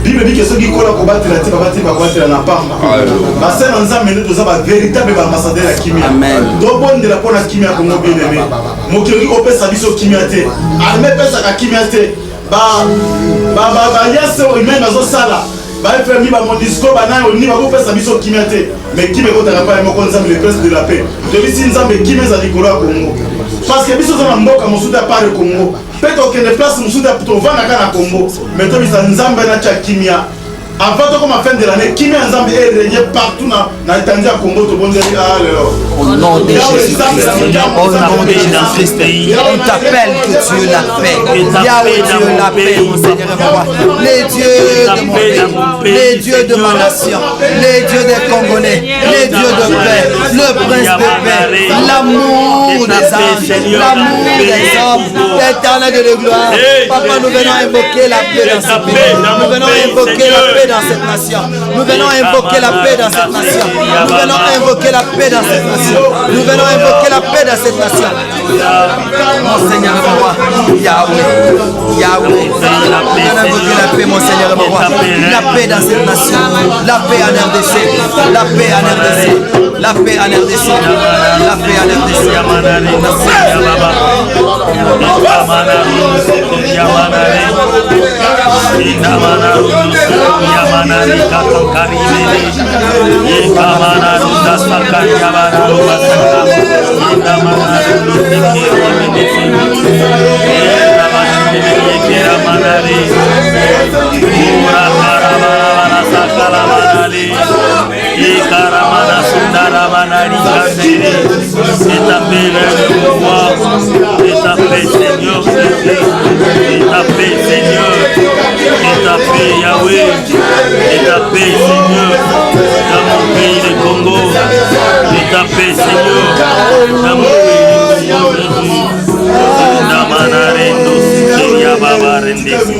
Bible dit que ceux qui collent combattre la terre, combattre la pamba. Ma sœur nous a mené tous à véritable ambassadeur à Kimia. Donc bon de la pour la Kimia Congo bien aimé. Mon cœur qui opère sa vie sur Kimia té. Armée pèse à Kimia té. Yaso humain dans sala. Faire mon discours, ni va vous faire sa vie sur Kimia té. Mais qui me comptera pas mon conzam le prince de la paix. Depuis si nous avons Kimia za Nicolas Congo. Parce que biso za mboka mosuda par le Congo. Peut-être que les places mosuda pour vendre na Congo. Mais toi bisa nzambe na cha Kimia. Avant comme à fin de l'année, Kimia nzambe est régné partout na Tanzanie Congo to bondeli au nom de Jésus-Christ, au nom de Jésus-Christ, on t'appelle que tu es la paix. Yahweh, Dieu la paix, mon Seigneur et mon roi. Les dieux de mon pays, les dieux de ma nation, les dieux des Congolais, les dieux de paix, le prince de paix, l'amour des âmes, l'amour des hommes, l'éternel de gloire. Papa, nous venons invoquer la paix dans ce pays. Nous venons invoquer la paix dans cette nation. Nous venons invoquer la paix dans cette nation. Nous venons invoquer la paix dans cette nation. Nous venons invoquer la paix dans cette nation. Mon Seigneur et mon roi, Yahweh, Yahweh, nous venons invoquer la paix, mon Seigneur et mon roi. La paix dans cette nation, la paix en RDC, la paix en RDC, la paix en RDC, la paix en RDC. Merci. paix, Seigneur, dans mon pays, le Congo. De ta paix, Seigneur, dans mon pays, le Congo. Namanarendo, Sikeria Baba Rendesi.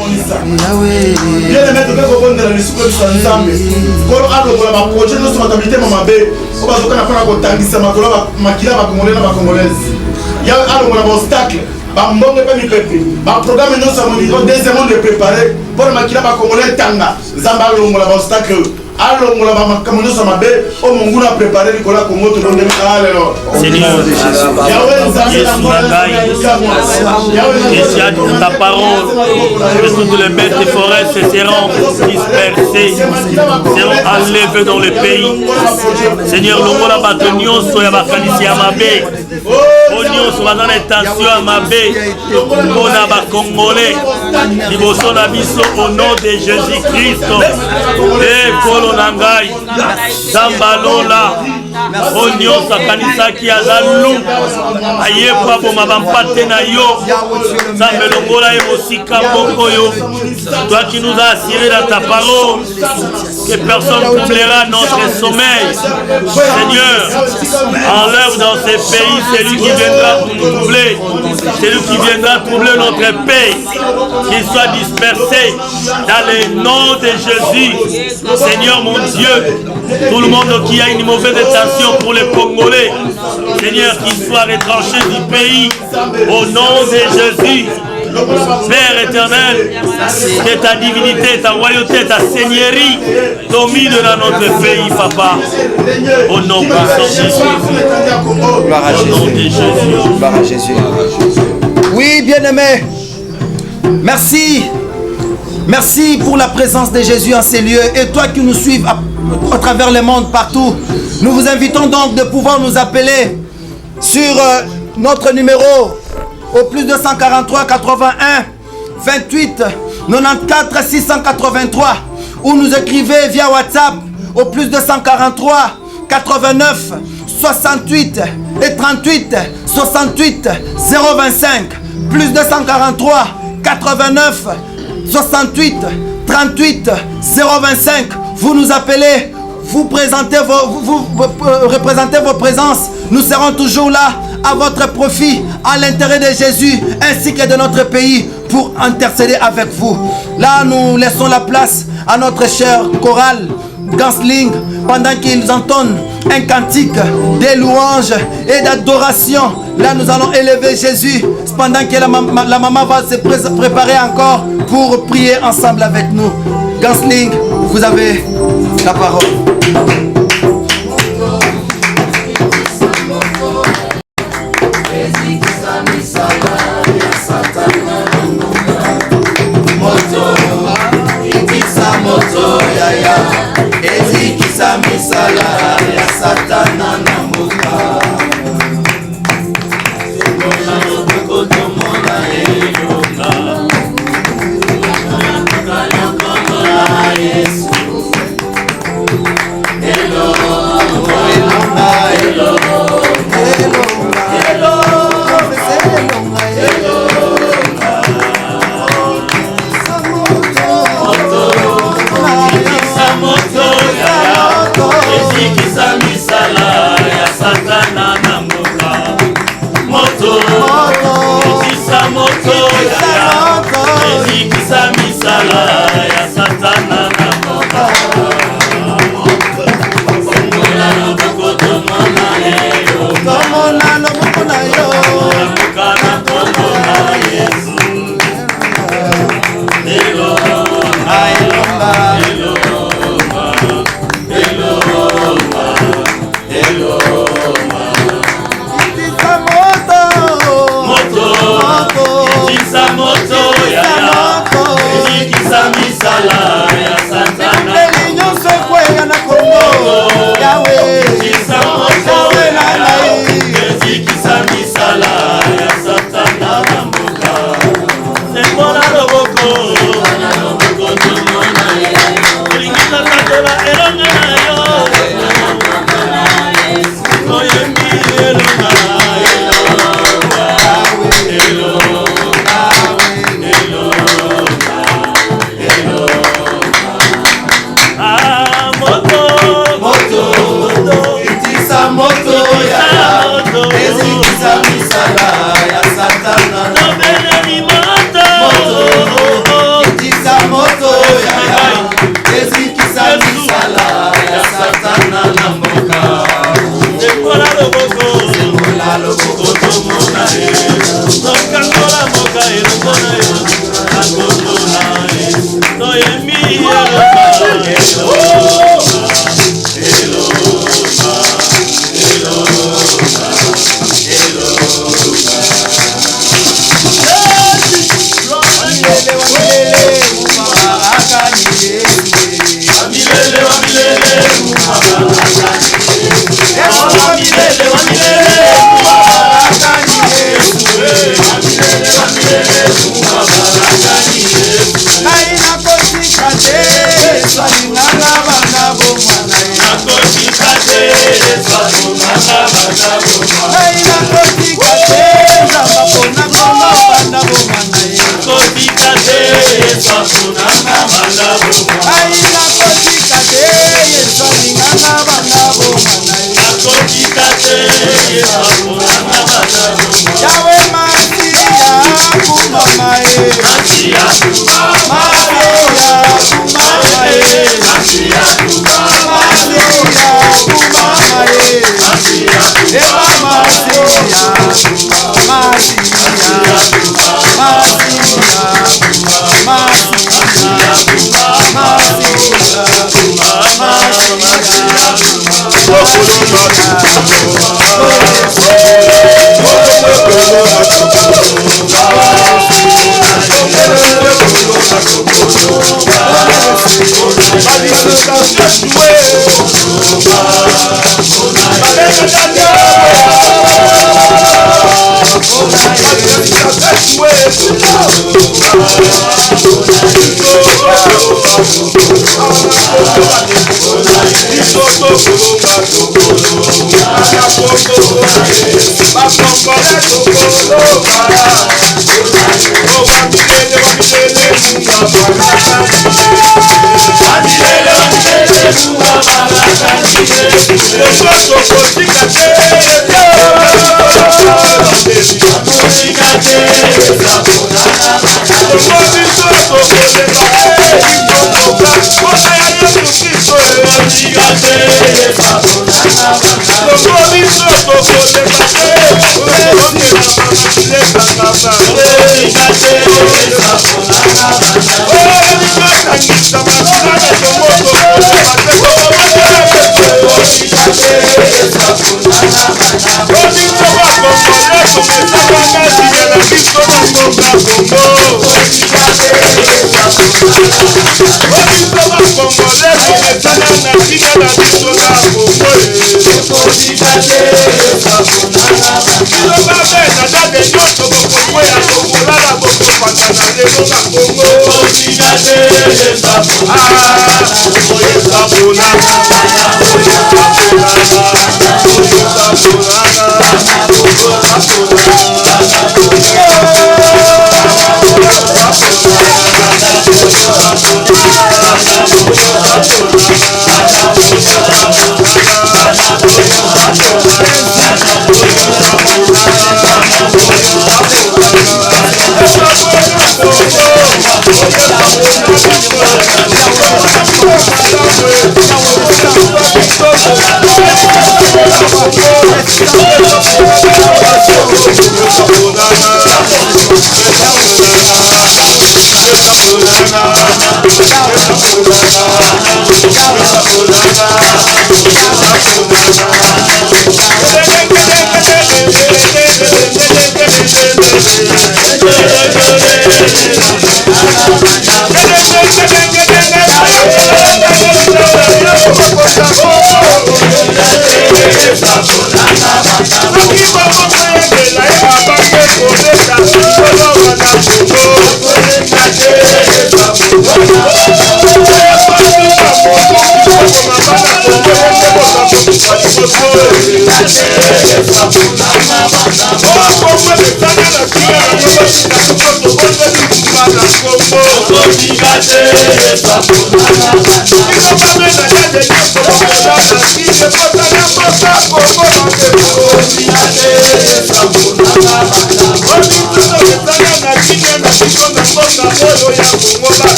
bambonge pe mipepe baprogramme nyonso ya moniko deuxièmement de préparer mpona makila bakongole tanga nzambe alongola baobstacle alongola bamakambo nyonso ya mabe o monguna aprépare likolo ya kongo tolondeli alelo ta parole, que toutes les bêtes des forêts seront dispersées, seront enlevées dans le pays. Seigneur, longola bato nyonso ya bakanisi ya mabe, o nyonso baza na intention ya mabe mpona bakongole liboso na biso au nom de Jésus-Christ. Ekolo na ngai nzambe alola o nyonso akanisaki aza lu ayeba boma bampate na yo nzambe longola ye mosika moko yo. Toi qui nous as assuré dans ta parole que personne ne troublera notre sommeil, Seigneur, enlève dans ces pays celui qui viendra nous troubler, celui qui viendra troubler notre paix, qu'il soit dispersé dans le nom de Jésus. Seigneur mon Dieu, tout le monde qui a une mauvaise intention pour les Congolais, Seigneur, qu'il soit retranché du pays au nom de Jésus. Père éternel, que ta divinité, ta royauté, ta seigneurie domine dans notre pays, Papa. Au nom de Jésus. Gloire à Jésus. Gloire à Jésus. Oui, bien-aimé. Merci. Merci pour la présence de Jésus en ces lieux. Et toi qui nous suives à travers le monde, partout, nous vous invitons donc de pouvoir nous appeler sur notre numéro au plus 243 81 28 94 683 ou nous écrivez via WhatsApp au plus 243 89 68 et 38 68 025 plus 243 89 68 38 025. Vous nous appelez, vous représentez vos présences. Nous serons toujours là à votre profit, à l'intérêt de Jésus ainsi que de notre pays pour intercéder avec vous. Là, nous laissons la place à notre cher choral Gansling pendant qu'ils entonnent un cantique de louanges et d'adoration. Là, nous allons élever Jésus pendant que la maman va se préparer encore pour prier ensemble avec nous. Gansling, vous avez la parole.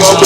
Congo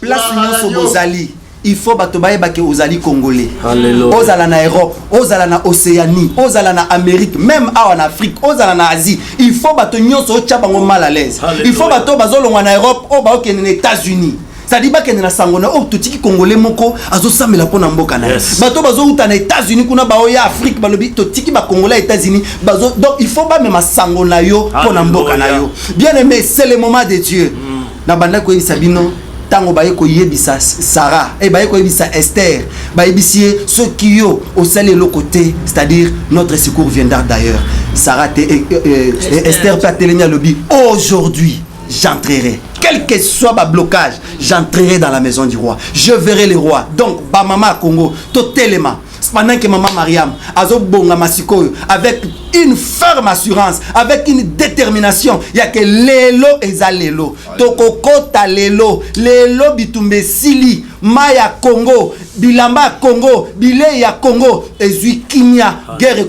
Place nyonso bozali, il faut bato bayebake ozali congolais. Alléluia. Ozala na Europe, ozala na Océanie, ozala na Amérique, même en Afrique, ozala na Asie. Il faut bato nyonso otia bango mal à l'aise. Il faut bato bazolongwa na Europe, o ba okende na États-Unis. Ça dit pas que na sangona o totiki congolais moko azosamela pona mboka na. Bato bazouta na États-Unis kuna ba oya Afrique balobi totiki ba congolais États-Unis. Donc il faut pas même sangona yo pona mboka na yo. Bien aimé, c'est le moment de Dieu. Na banda ko Sabino tango baye ko yebisa Sarah et baye ko yebisa Esther baye bisie ceux qui yo au salé le côté, c'est-à-dire notre secours viendra d'ailleurs. Sarah Esther patelenya lobi aujourd'hui j'entrerai. Quel que soit ma blocage, j'entrerai dans la maison du roi. Je verrai le roi. Donc, ba maman Congo, totalement. Pendant que maman Mariam, azobonga masikoyo, avec une ferme assurance, avec une détermination, il y a que lelo eza lelo. Tokokota lelo, lelo bitumbe sili, maya Congo, bilamba Congo, bile ya Congo, ezui kinya, guerre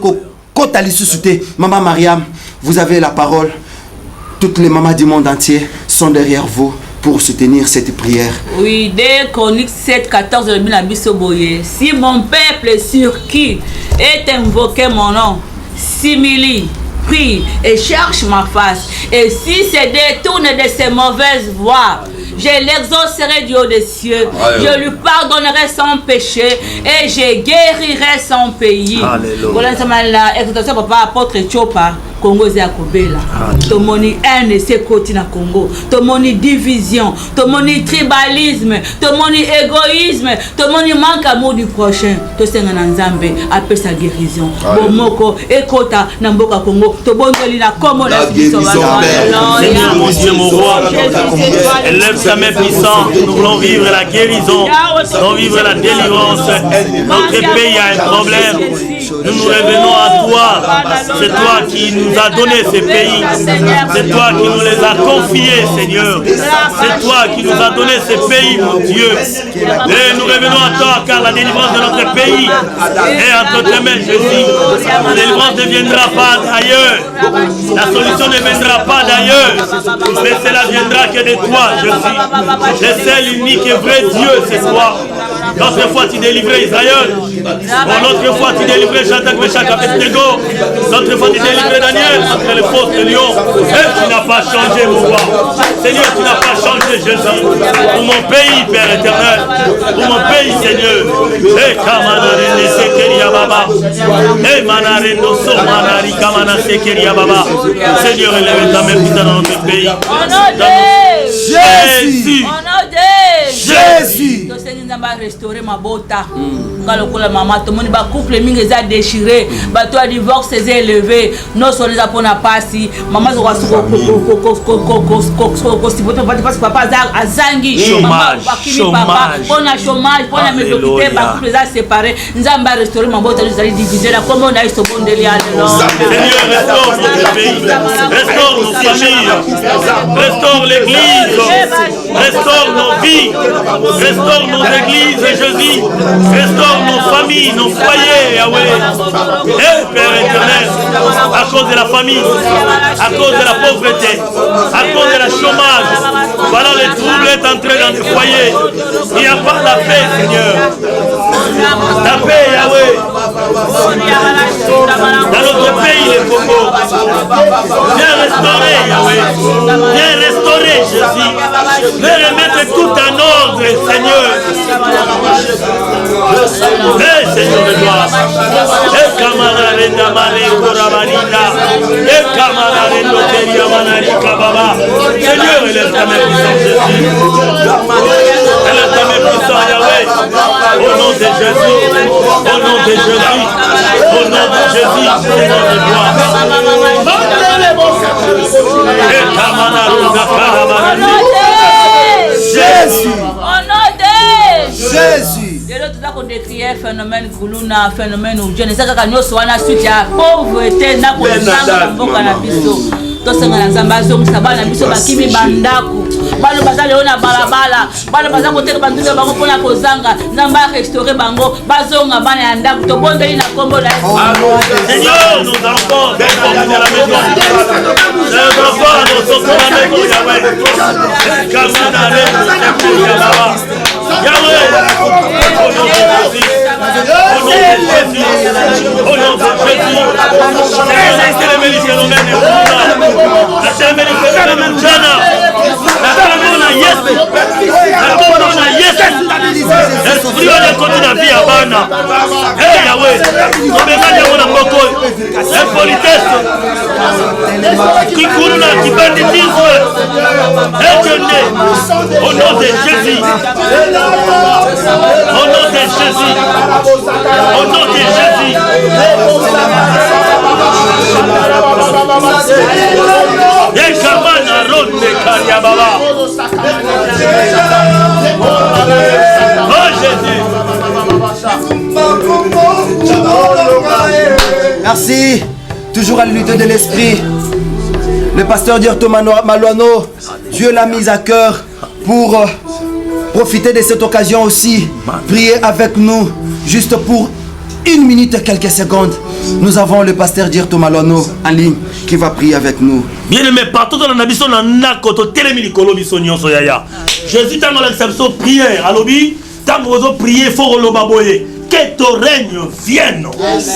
kota lisusuté. Maman Mariam, vous avez la parole. Toutes les mamans du monde entier sont derrière vous pour soutenir cette prière. Oui, dès Chroniques 7, 14, si mon peuple sur qui est invoqué mon nom, s'humilie, prie et cherche ma face, et si se détourne de ses mauvaises voies, je l'exaucerai du haut des cieux, je lui pardonnerai son péché et je guérirai son pays. Voilà, ça m'a la exhortation papa apôtre Tchopa. Congo zia kobela. Tomoni haine c'est côté na Congo. Tomoni division, tomoni tribalisme, tomoni égoïsme, tomoni manque amour du prochain. To senga na Nzambe appelle sa guérison. Bomoko ekota na mboka Congo. To bondeli na Congo la guérison. Seigneur mon Dieu mon roi, élève ta main puissante. Nous voulons vivre la guérison, nous voulons vivre la délivrance. Notre pays a un problème. Nous nous revenons à toi. C'est toi qui nous a donné ces pays. C'est toi qui nous les a confiés, Seigneur. C'est toi qui nous a donné ces pays, mon Dieu. Et nous revenons à toi, car la délivrance de notre pays est entre tes mains, Jésus. La délivrance ne viendra pas d'ailleurs. La solution ne viendra pas d'ailleurs. Mais cela viendra que de toi, Jésus. Le seul, unique et vrai Dieu, c'est toi. L'autre fois, tu délivrais Israël. L'autre fois, tu délivrais Shadrach, Meshach, Abednego. L'autre fois, tu délivrais Daniel entre les fosses de lion. Et tu n'as pas changé, mon roi. Seigneur, tu n'as pas changé, Jésus. Pour mon pays, Père éternel. Pour mon pays, Seigneur. Et Kamanarene Sekeria Baba. Et Manareno Somanari Kamana Sekeria Baba. Seigneur, élève ta main puissante dans notre pays. Jésus. Jésus. Restaurer ma bota. Ngalokola mama to moni ba couple mingi za déchiré, ba toi divorce est élevé, non sur les apona passi, maman zo wasu ko papa azangi chômage, on a chômage, on a médiocrité, ba couple za séparé, nzamba restaurer ma bota nous allons diviser la comment on a ce bon délire. Seigneur, restaure notre pays, restaure nos familles, restaure l'église, restaure nos vies, restaure nos églises, Jésus, restaure nos familles, nos foyers, Yahweh. Et Père éternel, à cause de la famille, à cause de la pauvreté, à cause de la chômage, voilà les troubles est entré dans les foyers. Il n'y a pas la paix, Seigneur. La paix, Yahweh. Dans notre pays, le Congo, viens restaurer, Yahweh. Viens restaurer, Jésus. Viens remettre tout en ordre, Seigneur. Seigneur de gloire. Et Kamararenda Mare Korabarina. Et Kamararendo Teria Manarika Baba. Seigneur, élève ta main puissante, Jésus. Élève ta main puissante, Yahweh. Au nom de Jésus. Au nom de Jésus. Au nom de Jésus. Seigneur de gloire. Et Kamararenda Karabarani. Jésus. Au nom de Jésus. Et l'autre là qu'on décrit phénomène Goulouna, phénomène ou je ne sais pas quand on a suite à pauvreté, n'a qu'on a mboka na biso. Tosenga na nzamba zongisa bana biso bakimi bandako. Balo bazali ona balabala, balo bazali koteka banduka bango pona kozanga, nzamba restaurer bango, bazonga bana ya ndako to bondeli na kombo la Yesu. Seigneur, nous allons encore à la maison. Nous allons encore à nos sons à la maison, Yahweh. Kamana le Yahweh. Au nom de Jésus. Au nom de Jésus. Esprit on continue la vie à bana. Eh Yahweh, obengani mona moko. Impolitesse. Kikuruna kibanditisme. Éternel. Au nom de Jésus. Au nom de Jésus. Au nom de Jésus. Yekamana ronde kariababa. Oh Jésus. Merci. Toujours à l'unité de l'esprit. Le pasteur Dirto Malouano, Dieu l'a mis à cœur pour profiter de cette occasion aussi. Prier avec nous, juste pour 1 minute et quelques secondes. Nous avons le pasteur Dirto Malouano en ligne qui va prier avec nous. Bien aimé, partout dans la mission, on a Jésus t'a dans l'exception prière. Alobi, tant que prier, il faut le que ton règne vienne.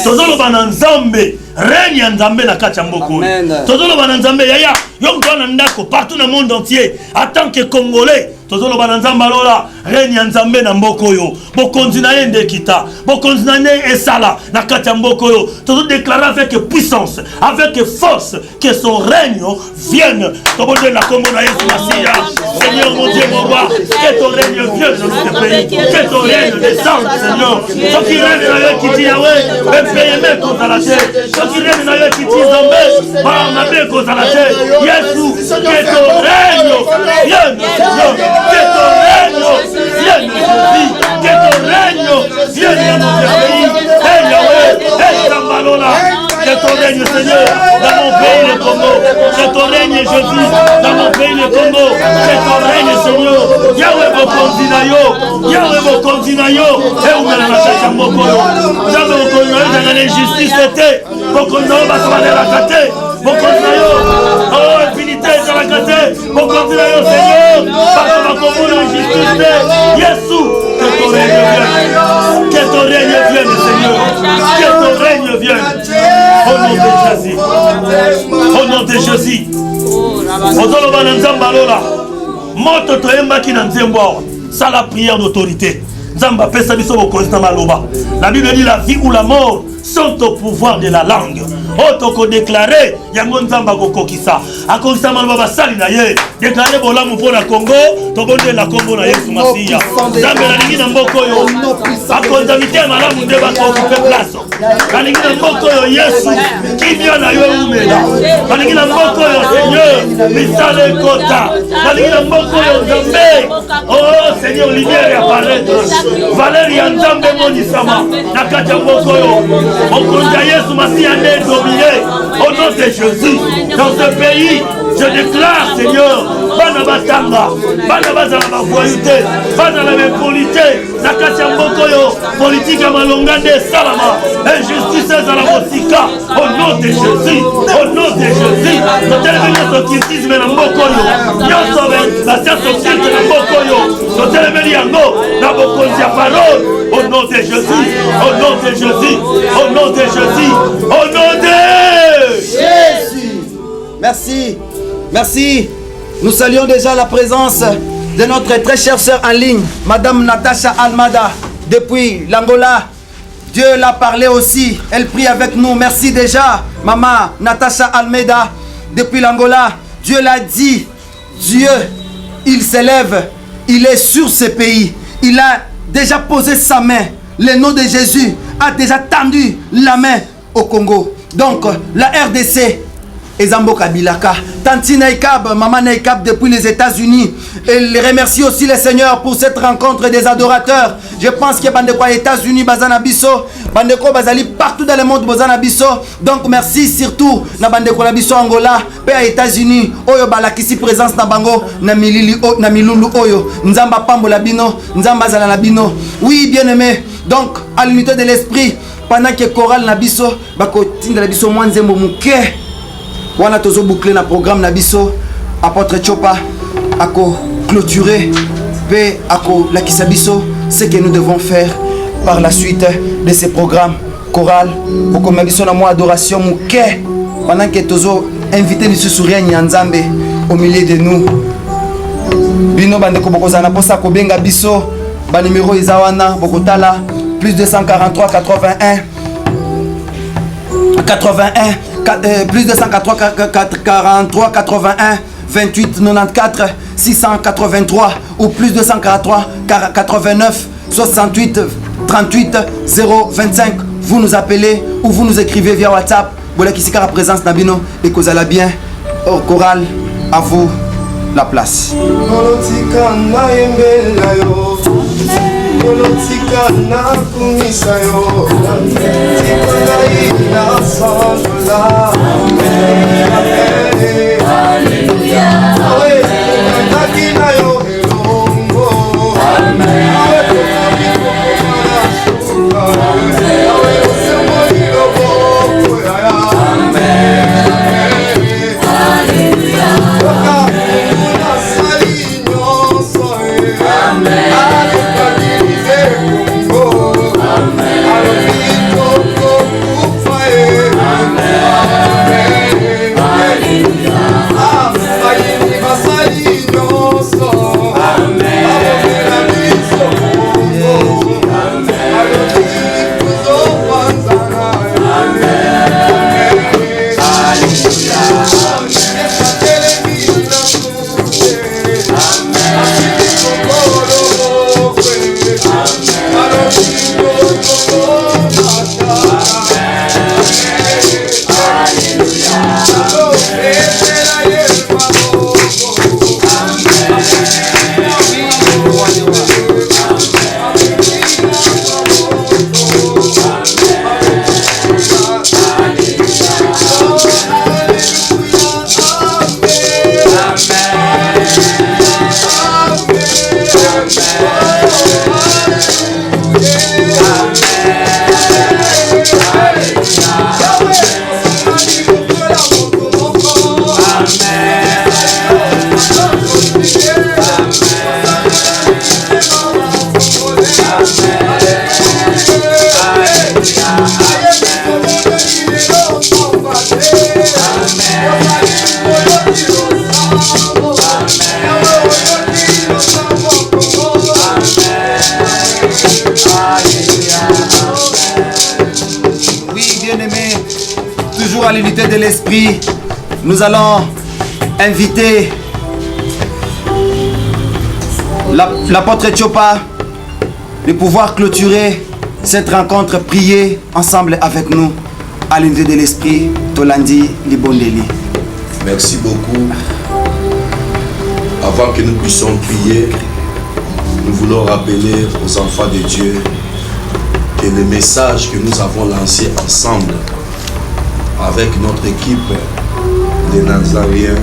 Tozolo bananzambe, règne nzambe na kachamboko. Tozolo bananzambe yaya, yom tona ndako partout dans le monde entier. En tant que Congolais, tozolo bananzambe lola, règne nzambe na mboko yo. Bo konzinaye ndekita, bo konzinaye esala na kachamboko yo. Tozolo déclarer avec puissance, avec force que son règne vienne. Tobonde la Congo na Yesu Masiya. Seigneur mon Dieu mon roi, que ton règne vienne dans notre pays, que ton règne descende, Seigneur. Ceux qui règnent dans le Kiti Yahweh, même payer contre la terre. Ceux qui règnent dans le Kiti Zambé, par ma paix contre la terre. Jésus, que ton règne vienne, Seigneur. Que ton règne vienne, Jésus. Que ton règne vienne dans notre pays. Hey Yahweh, hey Sambalola. Que ton règne, Seigneur, dans mon pays, le Congo. Que ton règne, Jésus, dans mon pays, le Congo. Que ton règne, Seigneur. Yahweh, mon continent, Yahweh, mon continent, et où est la chasse à mon corps. Yahweh, mon continent, dans l'injustice, c'était. Mon continent, va se aller à la caté. Mon continent, oh, infinité, dans la caté. Mon continent, Seigneur, parce que ma commune, l'injustice, Jésus, que ton règne vienne. Que ton règne vienne, Seigneur. Que ton règne vienne. Au nom de Jésus. Au nom de Jésus. Ozoloba na nzamba lola. Moto toyembaki na nzembo awa. Ça la prière d'autorité. Nzamba pesa biso bokonzi na maloba. La Bible dit la vie ou la mort sont au pouvoir de la langue. Otoko déclaré yango nzamba kokokisa. Akokisa maloba basali na ye. Déclarer bolamu pour la Congo, tobonde la Congo na Yesu Masiya. Nzamba na lingi na mboko yo. Akonza mitema malamu nde bakokupe place. Na lingi na mboko yo Yesu. Kimia na yo umela. Na lingi na mboko yo Seigneur. Misale kota. Na lingi na mboko yo Nzambe. Oh Seigneur, lumière apparaître. Valérie Nzambe monisama. Na kati ya mboko yo. Okonza Yesu Masiya nde dominé. Au nom de Jésus, dans ce pays, je déclare, Seigneur, bana batanga, bana bazala ba voyouté, bana la impolité, nakati mboko yo, politique ya malongande salama, injustice za la mosika, au nom de Jésus, au nom de Jésus, totel venu sotisme na mboko yo, nyonso la science occulte na mboko yo, totel venu yango na bokonzi ya parole, au nom de Jésus, au nom de Jésus, au nom de Jésus, au nom de Jésus. Merci. Merci. Nous saluons déjà la présence de notre très chère sœur en ligne, Madame Natacha Almada, depuis l'Angola. Dieu l'a parlé aussi. Elle prie avec nous. Merci déjà, Maman Natacha Almeida, depuis l'Angola. Dieu l'a dit. Dieu, il s'élève. Il est sur ce pays. Il a déjà posé sa main. Le nom de Jésus a déjà tendu la main au Congo. Donc, la RDC Ezambo Kabilaka. Tanti Naikab, Maman Naikab depuis les États-Unis. Et remercie aussi le Seigneur pour cette rencontre des adorateurs. Je pense que Bandeko aux États-Unis, Bazana Bisso, Bandeko Bazali partout dans le monde, Bazana Bisso. Donc merci surtout na Bandeko la Bisso Angola, Père États-Unis, Oyo Balakisi présence na Bango, na Milulu Oyo, Nzamba Pambo Labino, Nzamba Zala Labino. Oui, bien aimé. Donc à l'unité de l'esprit, pendant que Choral Nabiso, Bako Tinda Nabiso Mwanzembo Mouke. Wana tozo boucler na programme Nabiso, apôtre Chopa, ako clôturer, pe ako la kisabiso, ce que nous devons faire par la suite de ces programmes choral. Pour Nabiso na moi adoration mouke, pendant que tozo invité le sourire Nyanzambe au milieu de nous. Bino bandeko bokozana posa ko benga biso, ba numéro izawana bokotala plus 243 81 plus 243 81 28 94 683 ou plus 243 89 68 38 025. Vous nous appelez ou vous nous écrivez via WhatsApp. Voilà qui sera présence Nabino et que vous allez bien. Au choral, à vous la place. Kolotika na kumisa yo Tika ina sanjola Alleluia Awe nakina yo elongo Awe tukabiko kumana suka Awe usemoni loboko yaya Alleluia Waka kuna sali nyonso À l'unité de l'esprit, nous allons inviter l'apôtre Chopa de pouvoir clôturer cette rencontre, prier ensemble avec nous à l'unité de l'esprit. Tolandi Libondeli. Merci beaucoup. Avant que nous puissions prier, nous voulons rappeler aux enfants de Dieu que le message que nous avons lancé ensemble avec notre équipe des Nazaréens,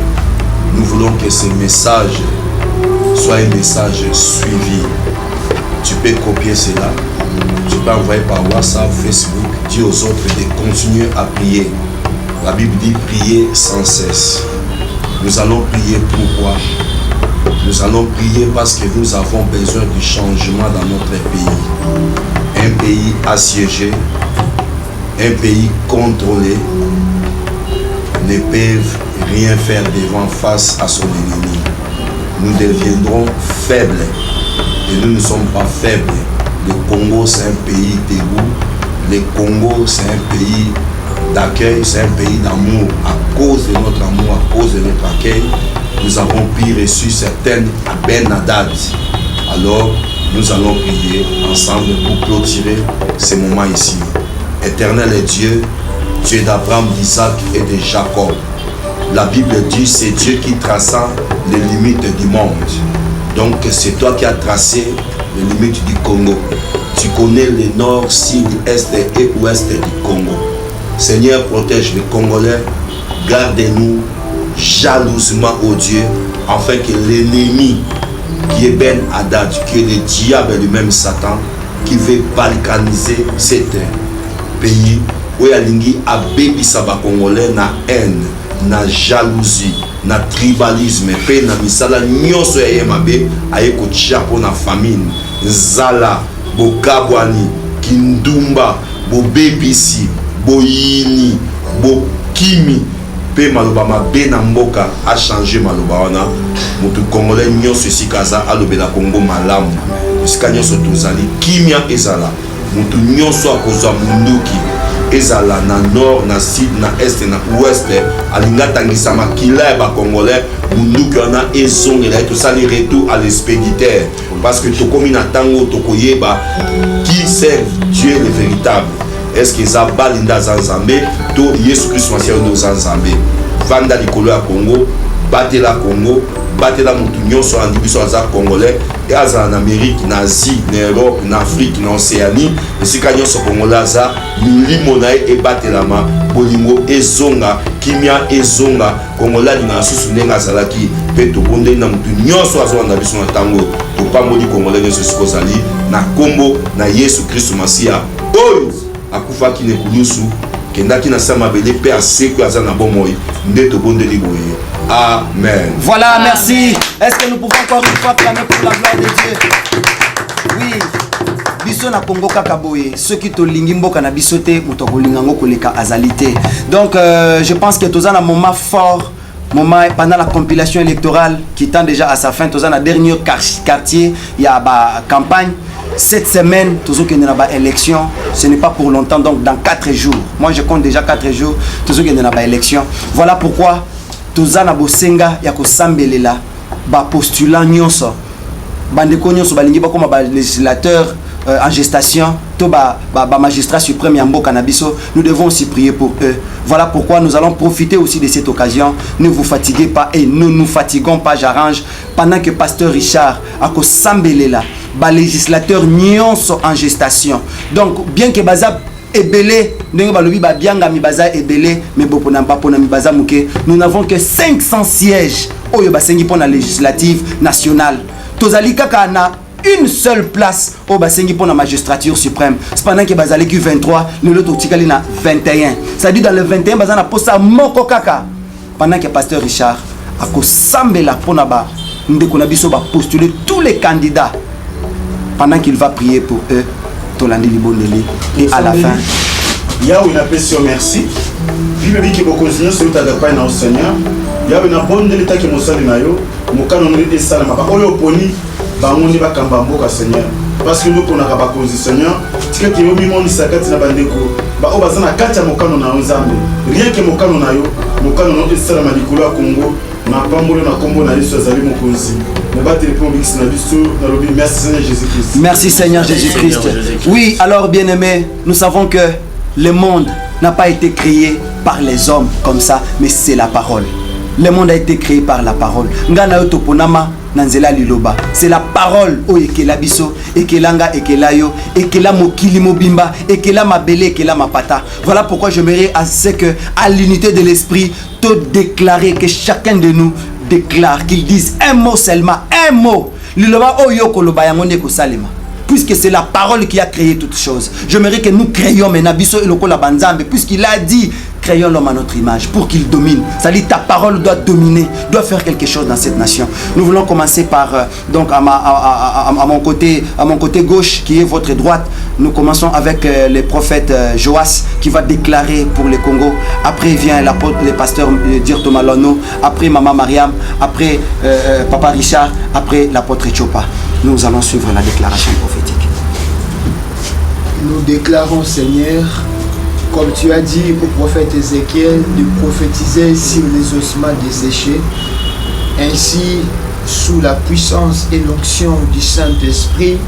nous voulons que ce message soit un message suivi. Tu peux copier cela, tu peux envoyer par WhatsApp, Facebook, dire aux autres de continuer à prier. La Bible dit prier sans cesse. Nous allons prier pourquoi? Nous allons prier parce que nous avons besoin du changement dans notre pays. Un pays assiégé, un pays contrôlé ne peuvent rien faire devant face à son ennemi. Nous deviendrons faibles et nous ne sommes pas faibles. Le Congo c'est un pays d'égout, le Congo c'est un pays d'accueil, c'est un pays d'amour. À cause de notre amour, à cause de notre accueil, nous avons pu reçu certaines à Ben Haddad. Alors nous allons prier ensemble pour clôturer ce moment ici. Éternel est Dieu, Dieu d'Abraham, d'Isaac et de Jacob. La Bible dit c'est Dieu qui traça les limites du monde. Donc c'est toi qui as tracé les limites du Congo. Tu connais le nord, sud, est et ouest du Congo. Seigneur, protège les Congolais. Garde-nous jalousement, oh Dieu, afin que l'ennemi qui est Ben Haddad, qui est le diable lui-même Satan, qui veut balkaniser cet pays, où il y a des Congolais na haine, na jalousie, na tribalisme, pe na misala nyonso ya yemabe, aye ko chapo na famine, zala, bokabwani, kindumba, bobebisi, boyini, bokimi, pe maloba mabe na mboka a changé maloba wana mutu congolais nyonso sikaza alobela Congo malamu sika nyonso tozali kimia ezala mutu nyonso akozwa munduki ezala na nord na sud na est na ouest alinga tangisa makila ya ba congolais munduki wana ezongela tosali retour à l'expéditeur parce que tokomi na tango tokoyeba qui sert Dieu le véritable. Est-ce que ça balinda zanzambe to Yesu Christ masiya ndo zanzambe vanda likolo ya Congo batela Congo batela mutu nyonso andi biso aza congolais et aza en Amérique na Asie na Europe na Afrique na Océanie esika nyonso congolais aza milimo na ye ebatelama bolingo ezonga kimia ezonga congolais alinga na susu ndenge azalaki mpe tobondeli na mutu nyonso azolanda biso na ntango topamboli congolais nyonso esika ozali na kombo na Yesu Kristo masiya oyo akufaki ne kulusu kendaki na sama bele pe aseko aza na bomoi ndeto bondeli boye. Amen. Voilà, merci. Est-ce que nous pouvons encore une fois clamer pour la gloire de Dieu? Oui. Biso na Congo kaka boye. Ceux qui to lingi mboka na bisote mutoko lingango koleka azalité. Donc je pense que tous un moment fort moment pendant la compilation électorale qui tend déjà à sa fin, tous un dernier quartier, il y a ba campagne. Cette semaine, toujours qu'il y a une élection, ce n'est pas pour longtemps, donc dans 4 jours. Moi je compte déjà 4 jours, toujours qu'il y a une élection. Voilà pourquoi tous na bosenga ya ko sambelela ba postulant nyonso bandeko nyonso balingi ba comme ba législateur en gestation to ba magistrat suprême ya mboka na biso, nous devons aussi prier pour eux. Voilà pourquoi nous allons profiter aussi de cette occasion. Ne vous fatiguez pas et ne nous fatiguons pas, j'arrange pendant que pasteur Richard a ko sambelela ba législateur nyonso en gestation. Donc bien que baza ebele ndenge balobi ba bianga mi baza ebele mais bopona mpapona mi baza muke, nous n'avons que 500 sièges oyo basengi pour la législative nationale. Tozali kaka na une seule place au basengi pour la magistrature suprême. Cependant que bazali ki 23, le lot otikali na 21. Ça dit dans le 21 bazana posa moko kaka. Pendant que pasteur Richard a ko sambela pona ba ndeko na biso ba postuler tous les candidats. Pendant qu'il va prier pour eux. Et à la fin, il y a une appréciation merci. Bible qui beaucoup de choses sont adaptées au Seigneur. Il y a une bonne d'état qui nous salue nayo. Mon canon est salé. Ma parole au poni, bangondi ba kambambo ka Seigneur. Parce que nous qu'on a pas cause Seigneur. C'est que qui au mimo ni sakati na bandeko. Ba o bazana katia mon canon na nzambe. Rien que mon canon nayo, mon canon est salé ma dikolo Congo. Ma pambolo na kombo na Yesu azali mokonzi. Merci Seigneur Jésus-Christ. Oui, alors bien-aimés, nous savons que le monde n'a pas été créé par les hommes comme ça, mais c'est la parole. Le monde a été créé par la parole. C'est la parole o ekela biso, ekelanga ekelayo, ekela mokili mobimba, ekela mabele, ekela mapata. Voilà pourquoi j'aimerais à ce que à l'unité de l'esprit, tout déclarer que chacun de nous déclare qu'il dise un mot seulement, un mot. Puisque c'est la parole qui a créé toutes choses. J'aimerais que nous créions Menabiso et Lokola Banzambe, puisqu'il a dit créons l'homme à notre image pour qu'il domine. Ça dit ta parole doit dominer, doit faire quelque chose dans cette nation. Nous voulons commencer par donc à mon côté gauche qui est votre droite. Nous commençons avec le prophète Joas qui va déclarer pour le Congo. Après vient le pasteur Dir Thomas Lono, après Maman Mariam, après Papa Richard, après l'apôtre Chopa. Nous allons suivre la déclaration prophétique. Nous déclarons, Seigneur, comme tu as dit au prophète Ézéchiel, de prophétiser sur les ossements desséchés. Ainsi, sous la puissance et l'onction du Saint-Esprit,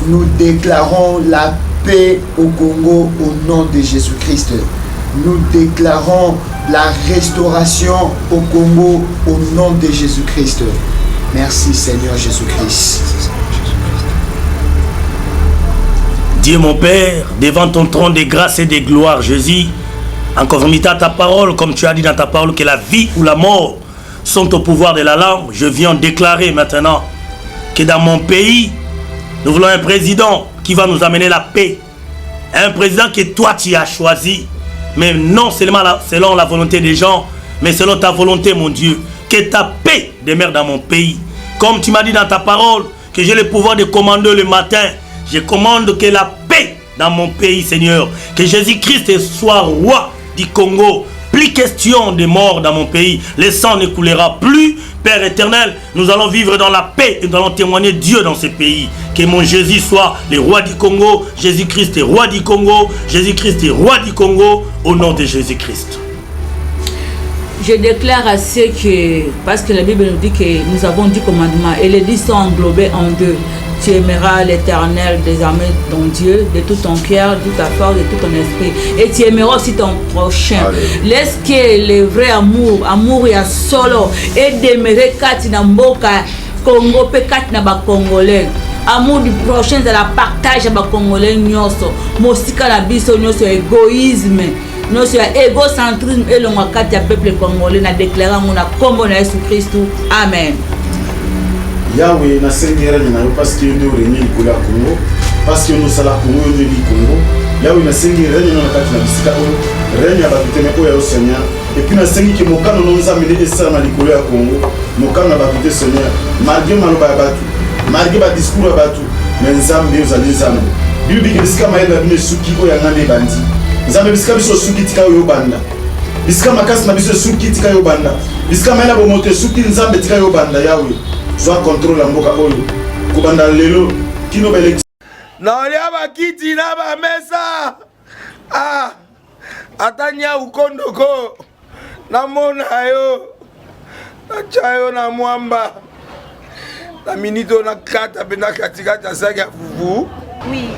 nous déclarons la paix au Congo au nom de Jésus-Christ. nous déclarons la restauration au Congo au nom de Jésus-Christ. Merci Seigneur Jésus-Christ. Dieu mon Père, devant ton trône de grâce et de gloire, Jésus, en conformité à ta parole, comme tu as dit dans ta parole, que la vie ou la mort sont au pouvoir de la langue, je viens déclarer maintenant que dans mon pays, nous voulons un président qui va nous amener la paix. Un président que toi tu as choisi, mais non seulement selon la volonté des gens, mais selon ta volonté, mon Dieu. Que ta paix demeure dans mon pays. Comme tu m'as dit dans ta parole, que j'ai le pouvoir de commander le matin. Je commande que la paix dans mon pays, Seigneur. Que Jésus-Christ soit roi du Congo. Plus question de mort dans mon pays. Le sang ne coulera plus. Père éternel, nous allons vivre dans la paix et nous allons témoigner Dieu dans ce pays. Que mon Jésus soit le roi du Congo. Jésus-Christ est roi du Congo. Jésus-Christ est roi du Congo. Au nom de Jésus-Christ. Je déclare à ceux que, parce que la Bible nous dit que nous avons 10 commandements et les 10 sont englobés en 2. Tu aimeras l'Éternel des armées, ton Dieu, de tout ton cœur, de toute ta force, de tout ton esprit. Et tu aimeras aussi ton prochain. Laisse que le vrai amour ya solo, et demeurer kati na mboka Congo pe kati na ba Congolais. Amour du prochain, c'est la partage ba Congolais nyoso. Mosika na biso nyoso égoïsme. Nous sommes égocentrisme et le wakati ya peuple congolais na déclarant mon combo na Jésus Christ. Amen. Yahweh na sengera na yo parce que nous réunir pour la Congo parce que nous sala Congo nous di Congo. Yahweh na sengera na kati na bisika o renya ba biteme ko ya Seigneur et puis na sengi ke mokano no nzameli esa na likolo ya Congo. Mokano ba bité Seigneur malgré maloba ya batu malgré ba discours ya batu mais nzambe ozali nzambe. Bibi bisika maenda bine suki ko ya ngande bandi. Nzambe bisika biso suki tika yo banda. Bisika makasi na biso suki tika yo banda. Bisika maela bo mote suki nzambe tika yo banda Yahweh. Soit contrôle la mboka oyo. Kubanda lelo kino bele. Na olia bakiti na ba mesa. Ah. Atanya ukondoko. Na mona yo. Na chayo na mwamba. Na minito na kata pena katikata saki ya fufu. Oui.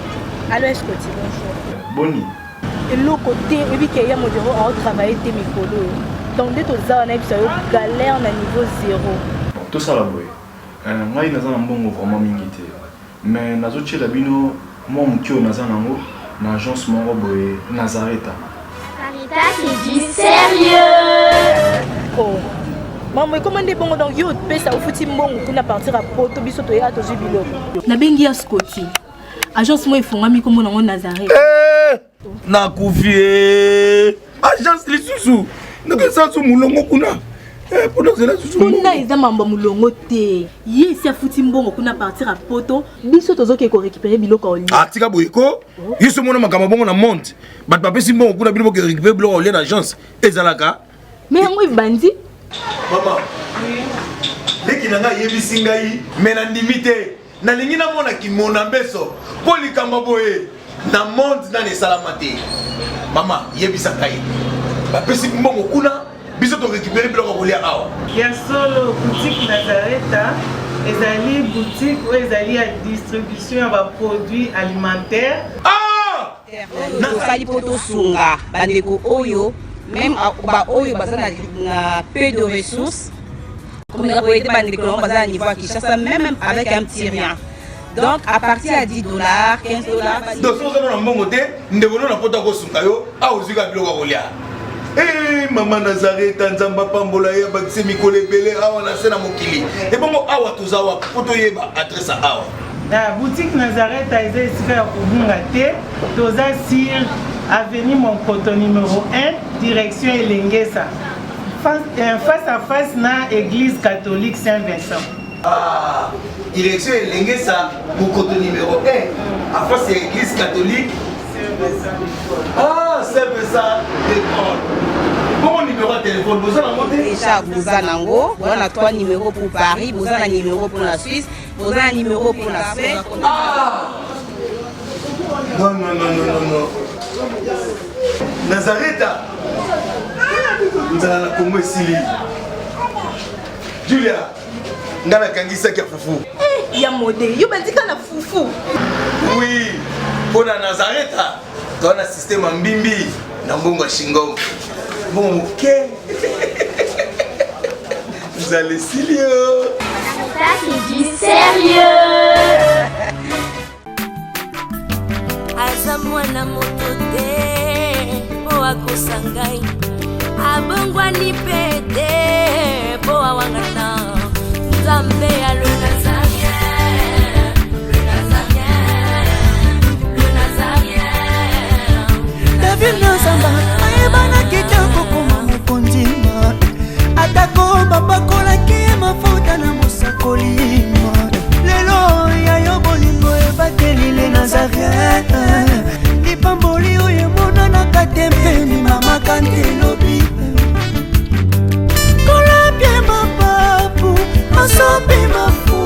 Allô, est-ce que tu bonjour. Boni. Et l'autre côté, et puis qu'il y a mon bureau à travailler tes micros. Donc, dès que tu as un galère à niveau 0. Tout ça là, boy. Moi, il y a un bon vraiment mingité. Mais dans autres là, bino, moi, mon cœur, dans un agence, mon boy, Nazareta. Caritas, c'est du sérieux. Oh. Maman, comment on est bon donc yo pe ça au fouti bon pour partir à Porto biso to ya to jibilo. Na bengi ya Scotty. Agence moi ifungami comme on Nazareth. Na kufie. Agence lisusu. Ndeke sansu mulongo kuna. Pour cela susu. Kuna eza mamba mulongo te. Yesi afuti mbongo kuna partir à Porto biso tozoke ko récupérer biloko oli. Ah tika boyeko. Yiso mona makamba bongo na monte. Bat papesi mbongo kuna biloko ko récupérer biloko oli na agence. Ezalaka. Mais yango ibandi. Maman. Leki nanga yebisi ngai mena ndimite. Na lingi na mona ki mona beso. Poli kamba boye. Na monde na ne salamate. Mama yebisa ngai. Ba pesi mbongo kuna biso to récupérer biloko ko lia awa. Ya solo boutique Nazareta ezali boutique où ezali à distribution ya ba produits alimentaires. Ah! Nazali poto sunga bandeko oyo même ba oyo bazana na peu de ressources. Comme la poété bandeko bazana niveau Kinshasa même avec un petit rien. Donc à partir à 10 $, 15 $. Donc si on a un bon côté, nous devons nous apporter au sungayo à ozuga biloko ko lia. Eh maman Nazareth nzamba pambola ya bakise mikole belé awa na sena mokili. Et bongo awa tozawa poto yeba adresse awa. La boutique Nazareth a été ici à Kubungate, Toza sur avenue Monkoto numéro 1, direction Elengesa. Face à face na église catholique Saint-Vincent. Ah, direction Elengesa, Monkoto numéro 1, à face à l'église catholique Saint-Vincent. Ah, Saint-Vincent d'école. Bon numéro de téléphone, vous avez monté déjà vous avez nango, vous avez 3 numéros pour Paris, vous avez un numéro pour la Suisse, vous avez un numéro pour la Suisse. Ah! Non, non, non, non, non, non. Nazareta. Nous allons la Congo ici. Julia, ngana kangisa kia fufu. Eh, ya modé, yo bandika na fufu. Oui, pour la Nazareta, tu as un système en bimbi. na mbongo ya Shingongo. Bon, ok. Vous allez sérieux. Ça c'est du sérieux. Aza mwana moto te po akosa ngai abongwani pe te po awangana Nzambe ya le Nazarien, le Nazarien, le Nazarien. David Nzamba ayebana kitoko koma mokondima atako bapakolaki mafuta na mosakolima lelo ya yo bolingo ebateli le Nazarien.